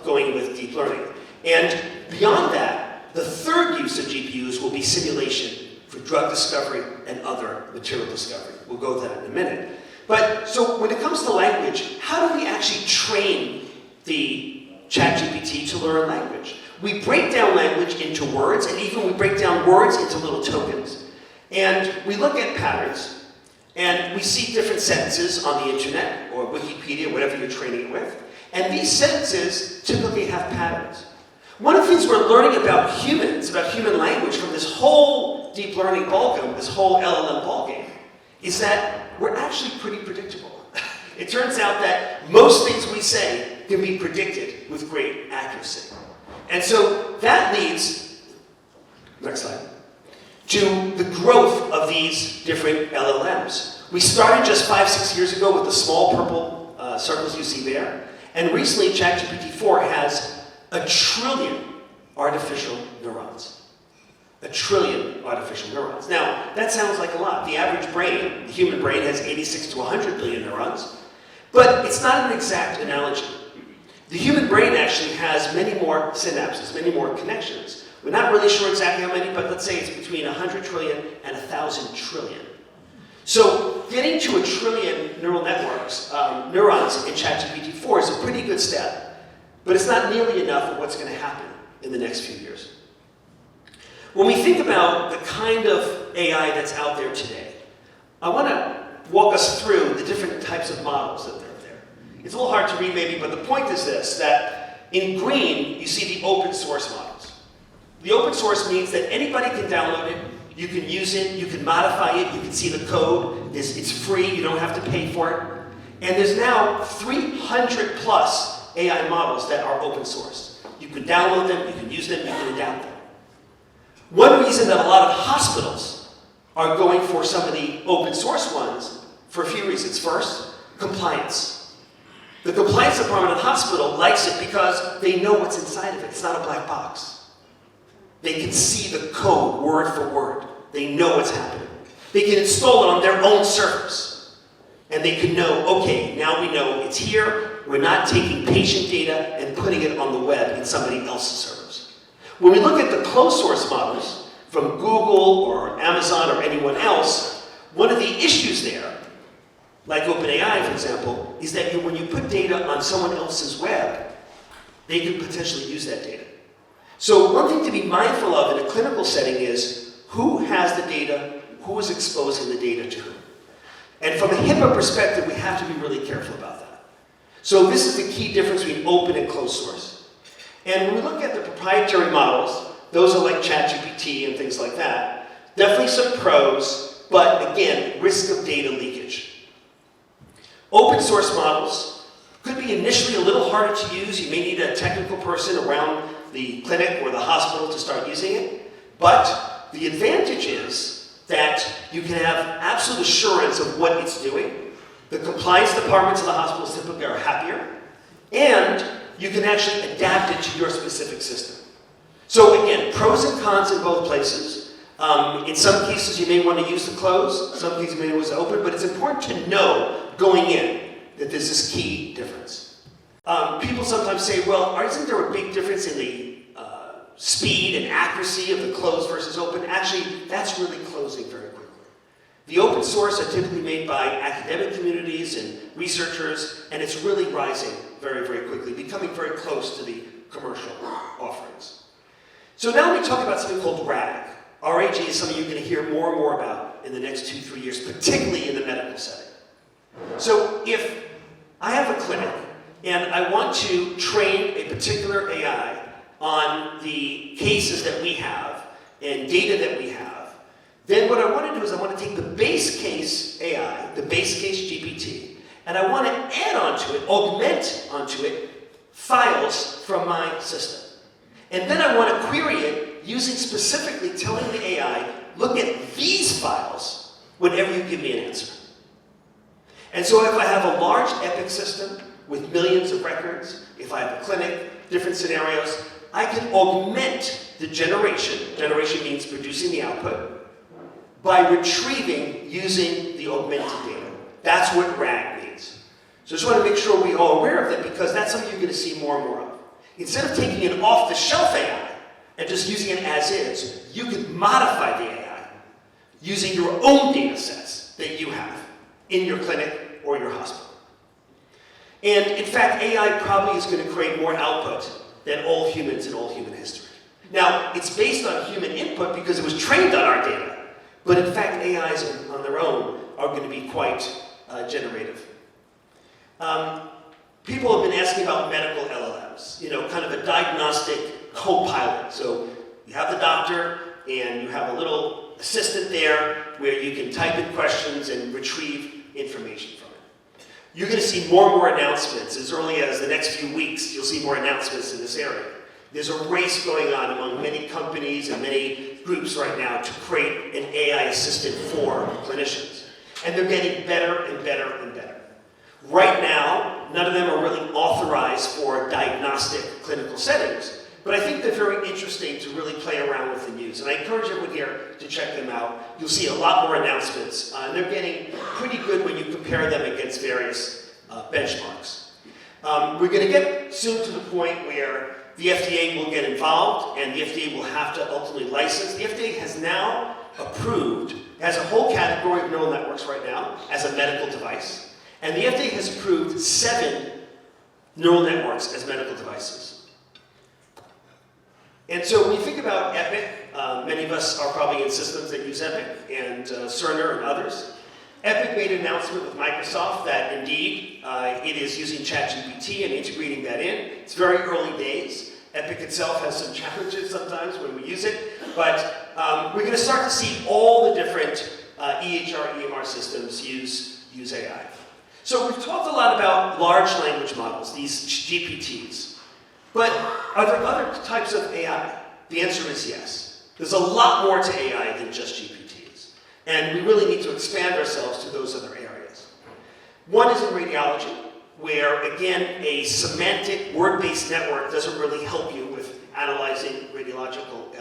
[SPEAKER 13] going with deep learning. And beyond that, the third use of GPUs will be simulation for drug discovery and other material discovery. We'll go to that in a minute. But so when it comes to language, how do we actually train the ChatGPT to learn language? We break down language into words, and even we break down words into little tokens. And we look at patterns, and we see different sentences on the internet, or Wikipedia, whatever you're training it with. And these sentences typically have patterns. One of the things we're learning about humans, about human language, from this whole deep learning ballgame, this whole LLM ballgame, is that we're actually pretty predictable. It turns out that most things we say can be predicted with great accuracy. And so that leads, next slide, to the growth of these different LLMs. We started just 5-6 years ago with the small purple circles you see there. And recently, ChatGPT-4 has 1 trillion artificial neurons. 1 trillion artificial neurons. Now, that sounds like a lot. The average brain, the human brain, has 86 to 100 billion neurons. But it's not an exact analogy. The human brain actually has many more synapses, many more connections. We're not really sure exactly how many, but let's say it's between 100 trillion and 1,000 trillion. So getting to 1 trillion neural networks, neurons in ChatGPT-4 is a pretty good step, but it's not nearly enough of what's going to happen in the next few years. When we think about the kind of AI that's out there today, I want to walk us through the different types of models that are there. It's a little hard to read maybe, but the point is this, that in green, you see the open source models. The open source means that anybody can download it, you can use it, you can modify it, you can see the code, it's free, you don't have to pay for it. And there's now 300 plus AI models that are open source. You can download them, you can use them, you can adapt them. One reason that a lot of hospitals are going for some of the open source ones, for a few reasons. First, compliance. The compliance department of the hospital likes it because they know what's inside of it. It's not a black box. They can see the code word for word. They know what's happening. They can install it on their own servers. And they can know, okay, now we know it's here. We're not taking patient data and putting it on the web in somebody else's servers. When we look at the closed source models from Google or Amazon or anyone else, one of the issues there, like OpenAI for example, is that when you put data on someone else's web, they could potentially use that data. So one thing to be mindful of in a clinical setting is who has the data, who is exposing the data to whom. And from a HIPAA perspective, we have to be really careful about that. So this is the key difference between open and closed source. And when we look at the proprietary models, those are like ChatGPT and things like that, definitely some pros, but again, risk of data leakage. Open source models could be initially a little harder to use. You may need a technical person around the clinic or the hospital to start using it. But the advantage is that you can have absolute assurance of what it's doing. The compliance departments of the hospitals typically are happier. And you can actually adapt it to your specific system. So again, pros and cons in both places. In some cases, you may want to use the closed. Some cases, you may want to use the open. But it's important to know going in that there's this key difference. People sometimes say, well, isn't there a big difference in the speed and accuracy of the closed versus open? Actually, that's really closing very quickly. The open source are typically made by academic communities and researchers, and it's really rising very, very quickly, becoming very close to the commercial offerings. So now we talk about something called RAG. RAG is something you're going to hear more and more about in the next 2-3 years, particularly in the medical setting. So if I have a clinic and I want to train a particular AI on the cases that we have and data that we have, then what I want to do is I want to take the base case AI, the base case GPT, and I want to add onto it, augment onto it, files from my system. And then I want to query it using specifically telling the AI, look at these files whenever you give me an answer. And so if I have a large epic system with millions of records, if I have a clinic, different scenarios, I can augment the generation. Generation means producing the output, by retrieving using the augmented data. That's what RAG means. So I just want to make sure we're all aware of that because that's something you're going to see more and more of. Instead of taking an off-the-shelf AI and just using it as is, you can modify the AI using your own data sets that you have in your clinic or your hospital. And in fact, AI probably is going to create more output than all humans in all human history. Now, it's based on human input because it was trained on our data. But in fact, AIs on their own are going to be quite generative. People have been asking about medical LLMs, kind of a diagnostic co-pilot. So you have the doctor and you have a little assistant there where you can type in questions and retrieve information from it. You're going to see more and more announcements. As early as the next few weeks, you'll see more announcements in this area. There's a race going on among many companies and many groups right now to create an AI assistant for clinicians. And they're getting better and better and better. Right now, none of them are really authorized for diagnostic clinical settings, but I think they're very interesting to really play around with and use. And I encourage everyone here to check them out. You'll see a lot more announcements, and they're getting pretty good when you compare them against various benchmarks. We're going to get soon to the point where the FDA will get involved and the FDA will have to ultimately license. The FDA has now approved, has a whole category of neural networks right now as a medical device, and the FDA has approved 7 neural networks as medical devices. And so when you think about Epic, many of us are probably in systems that use Epic, and Cerner and others. Epic made an announcement with Microsoft that indeed it is using ChatGPT and integrating that in. It's very early days. Epic itself has some challenges sometimes when we use it, but we're going to start to see all the different EHR, EMR systems use AI. So we've talked a lot about large language models, these GPTs, but are there other types of AI? The answer is yes. There's a lot more to AI than just GPTs. And we really need to expand ourselves to those other areas. One is in radiology, where, again, a semantic, word-based network doesn't really help you with analyzing radiological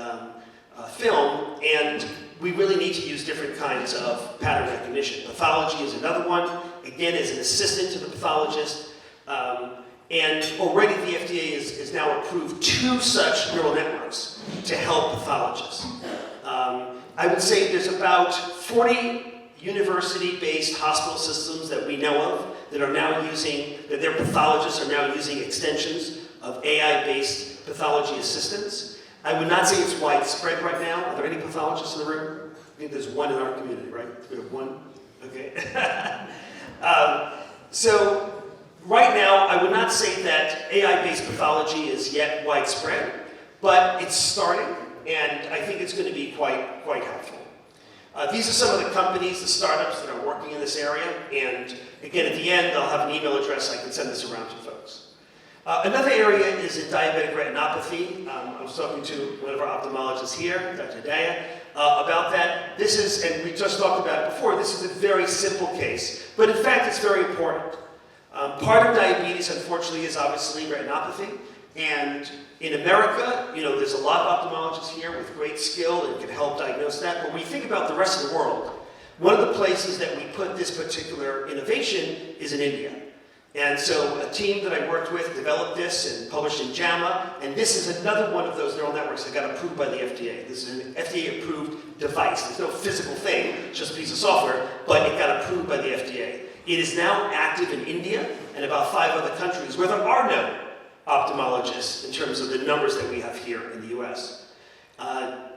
[SPEAKER 13] film, and we really need to use different kinds of pattern recognition. Pathology is another one, again, as an assistant to the pathologist. And already the FDA has now approved 2 such neural networks to help pathologists. I would say there's about 40 university-based hospital systems that we know of that are now using, that their pathologists are now using extensions of AI-based pathology assistants. I would not say it's widespread right now. Are there any pathologists in the room? I think there's one in our community, right? We have one? Okay. So right now, I would not say that AI-based pathology is yet widespread, but it's starting. And I think it's going to be quite helpful. These are some of the companies, the startups that are working in this area. And again, at the end, I'll have an email address I can send this around to folks. Another area is in diabetic retinopathy. I was talking to one of our ophthalmologists here, Dr. Daya, about that. This is, and we just talked about it before, this is a very simple case. But in fact, it's very important. Part of diabetes, unfortunately, is obviously retinopathy. And in America, there's a lot of ophthalmologists here with great skill and can help diagnose that. But when you think about the rest of the world, one of the places that we put this particular innovation is in India. And so a team that I worked with developed this and published in JAMA. And this is another one of those neural networks that got approved by the FDA. This is an FDA-approved device. There's no physical thing, it's just a piece of software, but it got approved by the FDA. It is now active in India and about 5 other countries where there are no ophthalmologists in terms of the numbers that we have here in the US.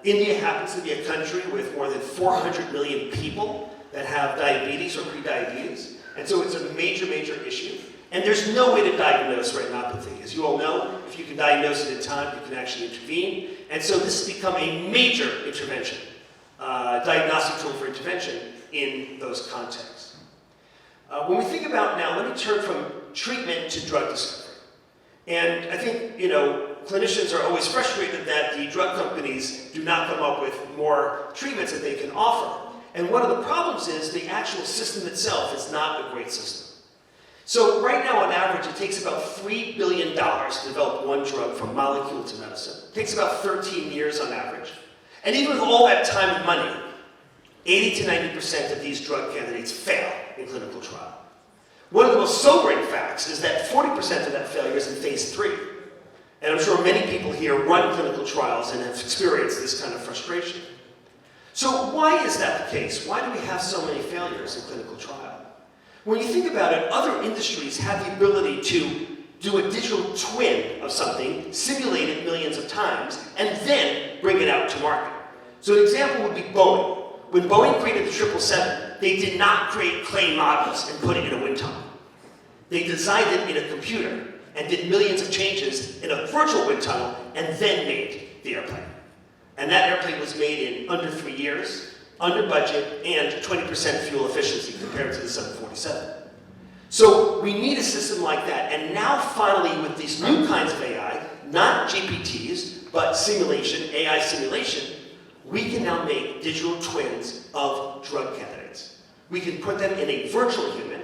[SPEAKER 13] India happens to be a country with more than 400 million people that have diabetes or prediabetes, and so it's a major issue. And there's no way to diagnose retinopathy. As you all know, if you can diagnose it in time, you can actually intervene. And so this has become a major intervention, diagnostic tool for intervention in those contexts. When we think about now, let me turn from treatment to drug discovery. And I think, clinicians are always frustrated that the drug companies do not come up with more treatments that they can offer. And one of the problems is the actual system itself is not a great system. So right now, on average, it takes about $3 billion to develop one drug from molecule to medicine. It takes about 13 years on average. And even with all that time and money, 80 to 90% of these drug candidates fail in clinical trial. One of the most sobering facts is that 40% of that failure is in phase 3. And I'm sure many people here run clinical trials and have experienced this kind of frustration. So why is that the case? Why do we have so many failures in clinical trial? When you think about it, other industries have the ability to do a digital twin of something, simulate it millions of times, and then bring it out to market. So an example would be Boeing. When Boeing created the 777, they did not create clay models and put it in a wind tunnel. They designed it in a computer and did millions of changes in a virtual wind tunnel and then made the airplane. And that airplane was made in under 3 years, under budget, and 20% fuel efficiency compared to the 747. So we need a system like that. And now finally, with these new kinds of AI, not GPTs, but simulation, AI simulation, we can now make digital twins of drug candidates. We can put them in a virtual human,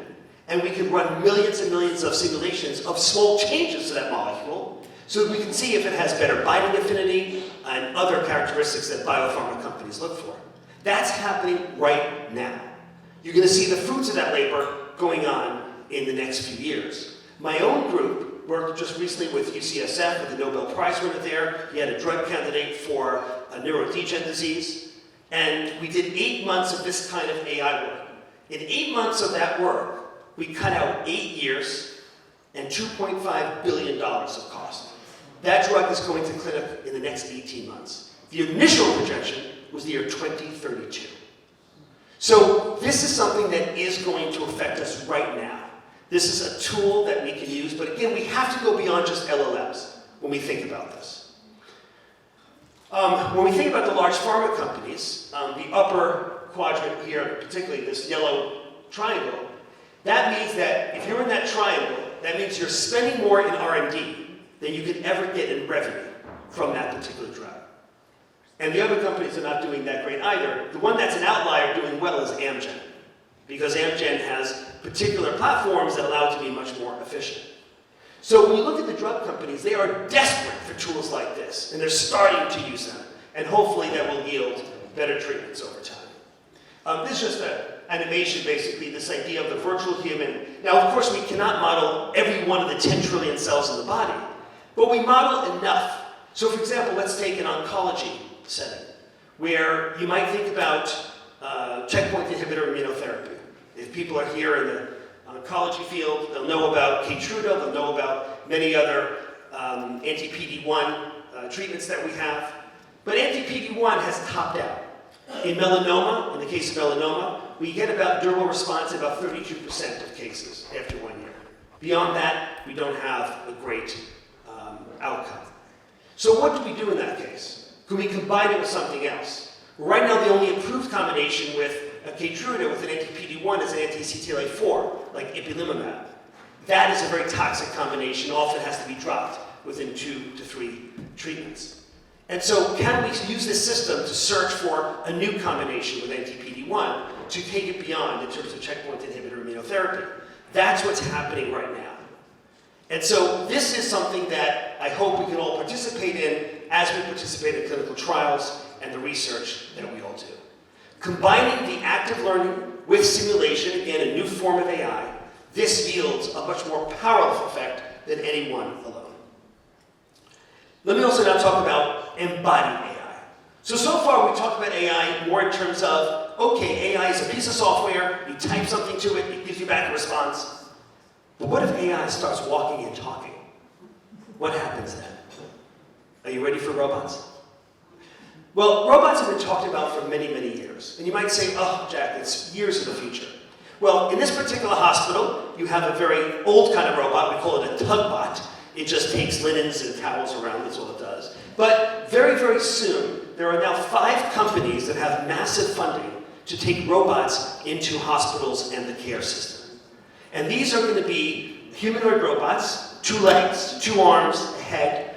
[SPEAKER 13] and we can run millions and millions of simulations of small changes to that molecule so that we can see if it has better binding affinity and other characteristics that biopharma companies look for. That's happening right now. You're going to see the fruits of that labor going on in the next few years. My own group worked just recently with UCSF, with the Nobel Prize winner there. He had a drug candidate for a neurodegen disease. And we did 8 months of this kind of AI work. In 8 months of that work, we cut out 8 years and $2.5 billion of cost. That drug is going to clinic in the next 18 months. The initial projection was the year 2032. So this is something that is going to affect us right now. This is a tool that we can use, but again, we have to go beyond just LLMs when we think about this. When we think about the large pharma companies, the upper quadrant here, particularly this yellow triangle, that means that if you're in that triangle, that means you're spending more in R&D than you could ever get in revenue from that particular drug. And the other companies are not doing that great either. The one that's an outlier doing well is Amgen, because Amgen has particular platforms that allow it to be much more efficient. So when you look at the drug companies, they are desperate for tools like this, and they're starting to use them. And hopefully that will yield better treatments over time. This is just an animation, basically, this idea of the virtual human. Now, of course, we cannot model every one of the 10 trillion cells in the body, but we model enough. So, for example, let's take an oncology setting, where you might think about checkpoint inhibitor immunotherapy. If people are here in the oncology field, they'll know about Keytruda, they'll know about many other anti-PD-1 treatments that we have. But anti-PD-1 has topped out. In melanoma, in the case of melanoma, we get about durable response in about 32% of cases after 1 year. Beyond that, we don't have a great outcome. So what do we do in that case? Can we combine it with something else? Well, right now, the only approved combination with a Keytruda with an anti-PD-1 is an anti-CTLA-4, like ipilimumab. That is a very toxic combination, often has to be dropped within 2 to 3 treatments. And so can we use this system to search for a new combination with anti-PD-1 to take it beyond in terms of checkpoint inhibitor immunotherapy? That's what's happening right now. And so this is something that I hope we can all participate in as we participate in clinical trials and the research that we all do. Combining the active learning with simulation, again, a new form of AI, this yields a much more powerful effect than any one alone. Let me also now talk about embodied AI. So far we talked about AI more in terms of, okay, AI is a piece of software, you type something to it, it gives you back a response. But what if AI starts walking and talking? What happens then? Are you ready for robots? Well, robots have been talked about for many, many years. And you might say, oh, Jack, it's years in the future. Well, in this particular hospital, you have a very old kind of robot. We call it a tugbot. It just takes linens and towels around, that's all it does. But very, very soon, there are now 5 companies that have massive funding to take robots into hospitals and the care system. And these are going to be humanoid robots, 2 legs, 2 arms, a head.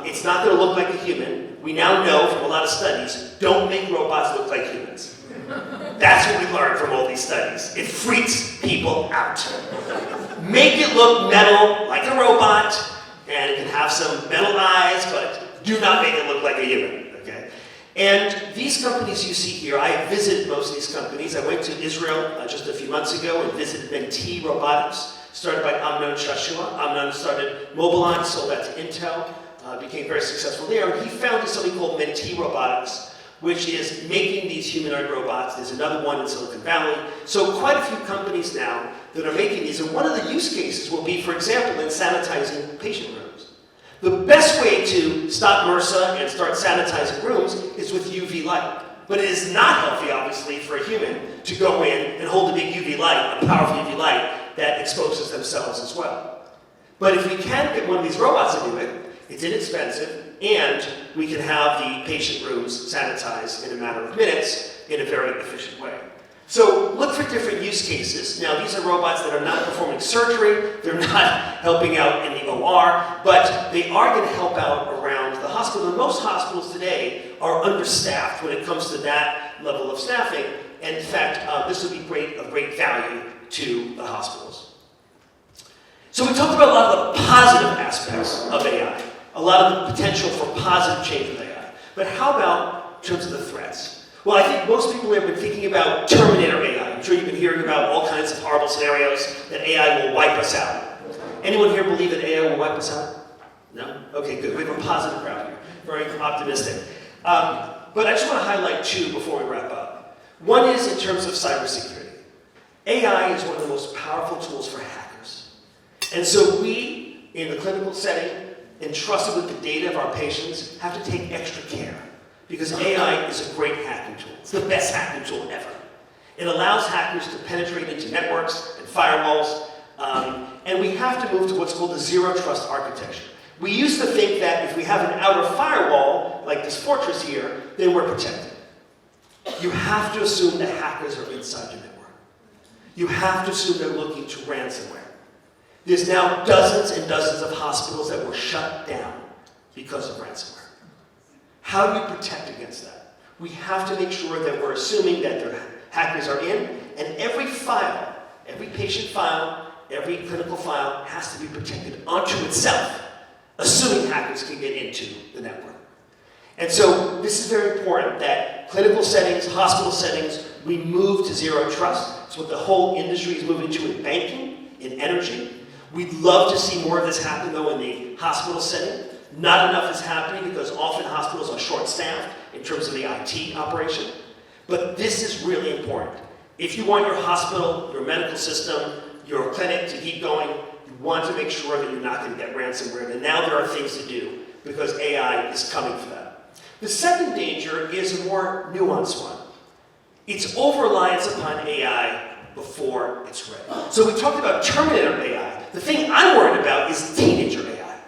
[SPEAKER 13] It's not going to look like a human. We now know from a lot of studies, don't make robots look like humans. That's what we learned from all these studies. It freaks people out. Make it look metal, like a robot, and it can have some metal eyes, but do not make it look like a human, okay? And these companies you see here, I visited most of these companies. I went to Israel just a few months ago and visited Mentee Robotics, started by Amnon Shashua. Amnon started Mobileye, sold that to Intel, became very successful there. And he founded something called Mentee Robotics, which is making these humanoid robots. There's another one in Silicon Valley. So quite a few companies now that are making these. And one of the use cases will be, for example, in sanitizing patient rooms. The best way to stop MRSA and start sanitizing rooms is with UV light. But it is not healthy, obviously, for a human to go in and hold a big UV light, a powerful UV light that exposes themselves as well. But if we can get one of these robots to do it, it's inexpensive, and we can have the patient rooms sanitized in a matter of minutes in a very efficient way. So look for different use cases. Now, these are robots that are not performing surgery, they're not helping out in the OR, but they are going to help out around the hospital. And most hospitals today are understaffed when it comes to that level of staffing. And in fact, this would be of great value to the hospitals. So we talked about a lot of the positive aspects of AI, a lot of the potential for positive change with AI. But how about in terms of the threats? Well, I think most people have been thinking about Terminator AI. I'm sure you've been hearing about all kinds of horrible scenarios that AI will wipe us out. Anyone here believe that AI will wipe us out? No? Okay, good. We have a positive crowd here. Very optimistic. But I just want to highlight two before we wrap up. One is in terms of cybersecurity. AI is one of the most powerful tools for hackers. And so we, in the clinical setting, entrusted with the data of our patients, have to take extra care. Because AI is a great hacking tool. It's the best hacking tool ever. It allows hackers to penetrate into networks and firewalls, and we have to move to what's called the zero trust architecture. We used to think that if we have an outer firewall, like this fortress here, then we're protected. You have to assume that hackers are inside your network. You have to assume they're looking to ransomware. There's now dozens and dozens of hospitals that were shut down because of ransomware. How do you protect against that? We have to make sure that we're assuming that their hackers are in, and every file, every patient file, every clinical file has to be protected onto itself, assuming hackers can get into the network. And so this is very important that clinical settings, hospital settings, we move to zero trust. It's what the whole industry is moving to in banking, in energy. We'd love to see more of this happen, though, in the hospital setting. Not enough is happening because often hospitals are short-staffed in terms of the IT operation. But this is really important. If you want your hospital, your medical system, your clinic to keep going, you want to make sure that you're not going to get ransomware. And now there are things to do because AI is coming for that. The second danger is a more nuanced one. It's over-reliance upon AI before it's ready. So we talked about Terminator AI. The thing I'm worried about is teenager AI.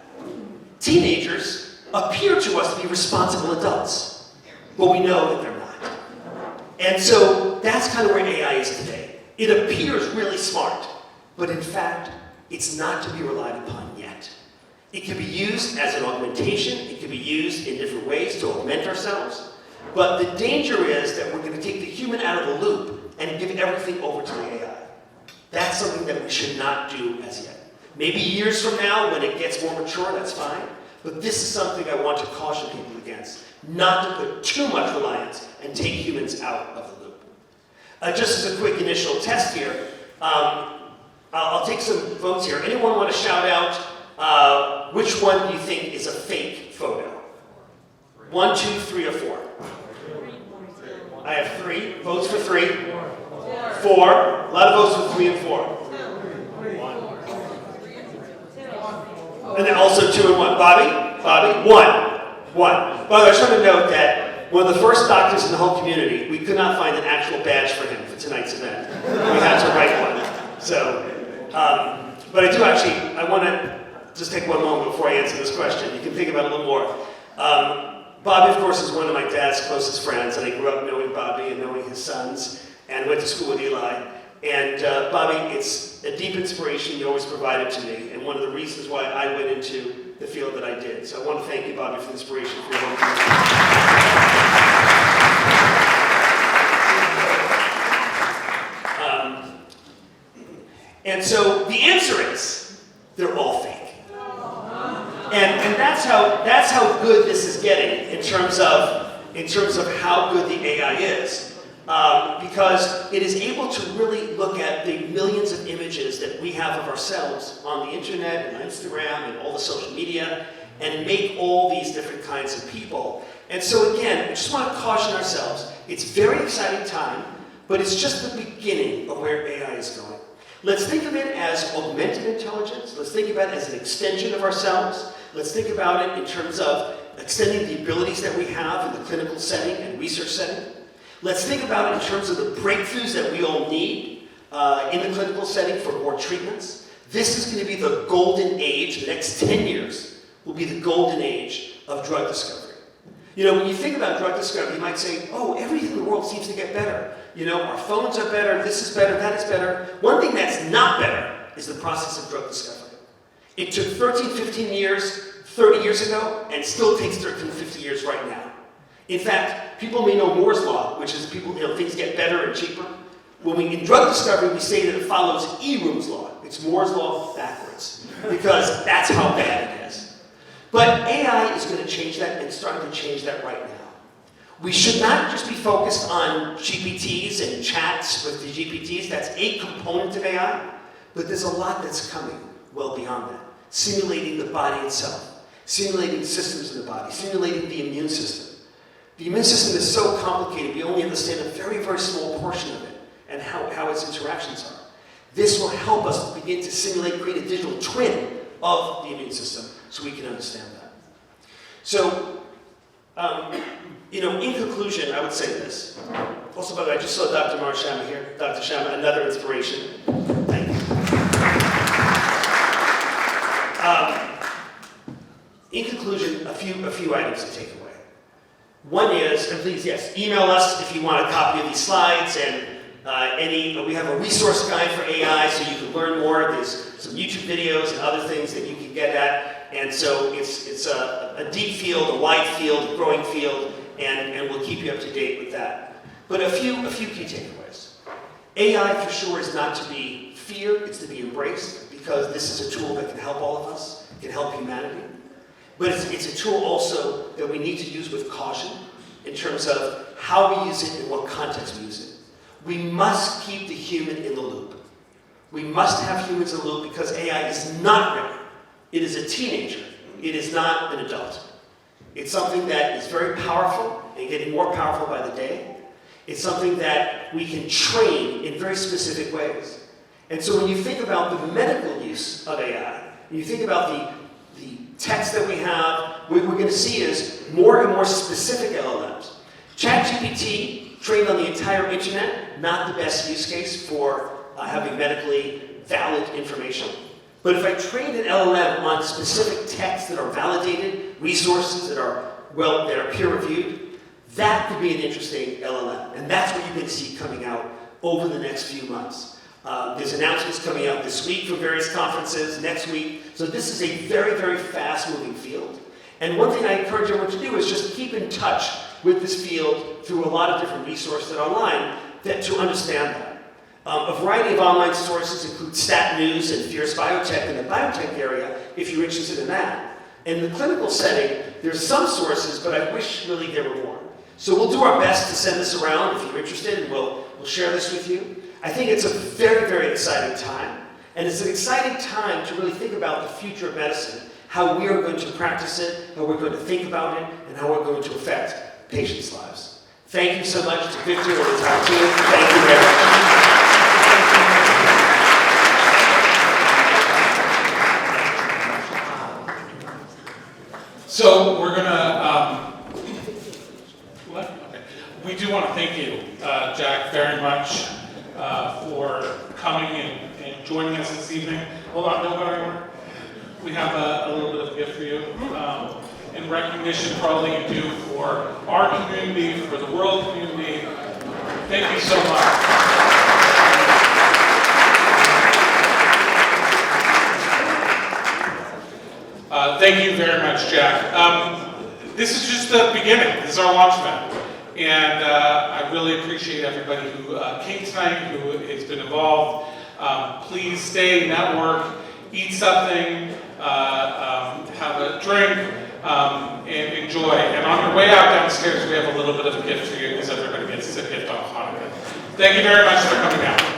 [SPEAKER 13] Teenagers appear to us to be responsible adults, but we know that they're not. And so that's kind of where AI is today. It appears really smart, but in fact, it's not to be relied upon yet. It can be used as an augmentation. It can be used in different ways to augment ourselves. But the danger is that we're going to take the human out of the loop and give everything over to the AI. That's something that we should not do as yet. Maybe years from now, when it gets more mature, that's fine. But this is something I want to caution people against. Not to put too much reliance and take humans out of the loop. Just as a quick initial test here, I'll take some votes here. Anyone want to shout out which one do you think is a fake photo? 1, 2, 3, or 4? I have 3. Votes for 3. 4. A lot of votes for 3 and 4. And then also 2 and 1. Bobby? 1. By the way, I just want to note that one of the first doctors in the whole community, we could not find an actual badge for him for tonight's event. We had to write one. So, but I do actually, I want to just take one moment before I answer this question. You can think about it a little more. Bobby, of course, is one of my dad's closest friends, and I grew up knowing Bobby and knowing his sons, and went to school with Eli. And Bobby, it's a deep inspiration you always provided to me, and one of the reasons why I went into the field that I did. So I want to thank you, Bobby, for the inspiration for your work. And so the answer is, they're all fake. And that's how good this is getting in terms of how good the AI is. Because it is able to really look at the millions of images that we have of ourselves on the internet and Instagram and all the social media and make all these different kinds of people. And so again, I just want to caution ourselves. It's a very exciting time, but it's just the beginning of where AI is going. Let's think of it as augmented intelligence. Let's think about it as an extension of ourselves. Let's think about it in terms of extending the abilities that we have in the clinical setting and research setting. Let's think about it in terms of the breakthroughs that we all need in the clinical setting for more treatments. This is going to be the golden age. The next 10 years will be the golden age of drug discovery. You know, when you think about drug discovery, you might say, oh, everything in the world seems to get better. You know, our phones are better, this is better, that is better. One thing that's not better is the process of drug discovery. It took 13, 15 years, 30 years ago, and still takes 13, 50 years right now. In fact, people may know Moore's Law, which is things get better and cheaper. In drug discovery, we say that it follows Eroom's Law. It's Moore's Law backwards, because that's how bad it is. But AI is going to change that and starting to change that right now. We should not just be focused on GPTs and chats with the GPTs. That's a component of AI, but there's a lot that's coming. well beyond that. Simulating the body itself, simulating systems in the body, simulating the immune system. The immune system is so complicated, we only understand a very, very small portion of it and how its interactions are. This will help us begin to simulate, create a digital twin of the immune system so we can understand that. So, in conclusion, I would say this. Also, by the way, I just saw Dr. Mar Shama here. Dr. Shama, another inspiration. Thank you. In conclusion, a few items to take away. One is, and please, yes, email us if you want a copy of these slides and we have a resource guide for AI so you can learn more. There's some YouTube videos and other things that you can get at. And so it's a deep field, a wide field, a growing field, and we'll keep you up to date with that. But a few key takeaways. AI for sure is not to be feared, it's to be embraced, because this is a tool that can help all of us, can help humanity. But it's a tool also that we need to use with caution in terms of how we use it and what context we use it. We must keep the human in the loop. We must have humans in the loop because AI is not ready. It is a teenager. It is not an adult. It's something that is very powerful and getting more powerful by the day. It's something that we can train in very specific ways. And so when you think about the medical use of AI, when you think about the text that we have, what we're going to see is more and more specific LLMs. ChatGPT, trained on the entire internet, not the best use case for having medically valid information. But if I trained an LLM on specific texts that are validated, resources that are peer-reviewed, that could be an interesting LLM. And that's what you're going to see coming out over the next few months. There's announcements coming out this week from various conferences, next week. So this is a very, very fast-moving field. And one thing I encourage everyone to do is just keep in touch with this field through a lot of different resources online to understand that. A variety of online sources include Stat News and Fierce Biotech in the biotech area, if you're interested in that. In the clinical setting, there's some sources, but I wish really there were more. So we'll do our best to send this around if you're interested, and we'll share this with you. I think it's a very, very exciting time. And it's an exciting time to really think about the future of medicine, how we are going to practice it, how we're going to think about it, and how we're going to affect patients' lives. Thank you so much to Victor and the entire team. Thank you very much.
[SPEAKER 1] So we're gonna, we do want to thank you, Jack, very much for coming and joining us this evening. Hold on, don't go anywhere. We have a little bit of a gift for you in recognition for all that you do for our community, for the world community. Thank you so much. Thank you very much, Jack. This is just the beginning. This is our launch event. And I really appreciate everybody who came tonight, who has been involved. Please stay, network, eat something, have a drink, and enjoy. And on your way out downstairs, we have a little bit of a gift for you because everybody gets a gift on Hanukkah. Thank you very much for coming out.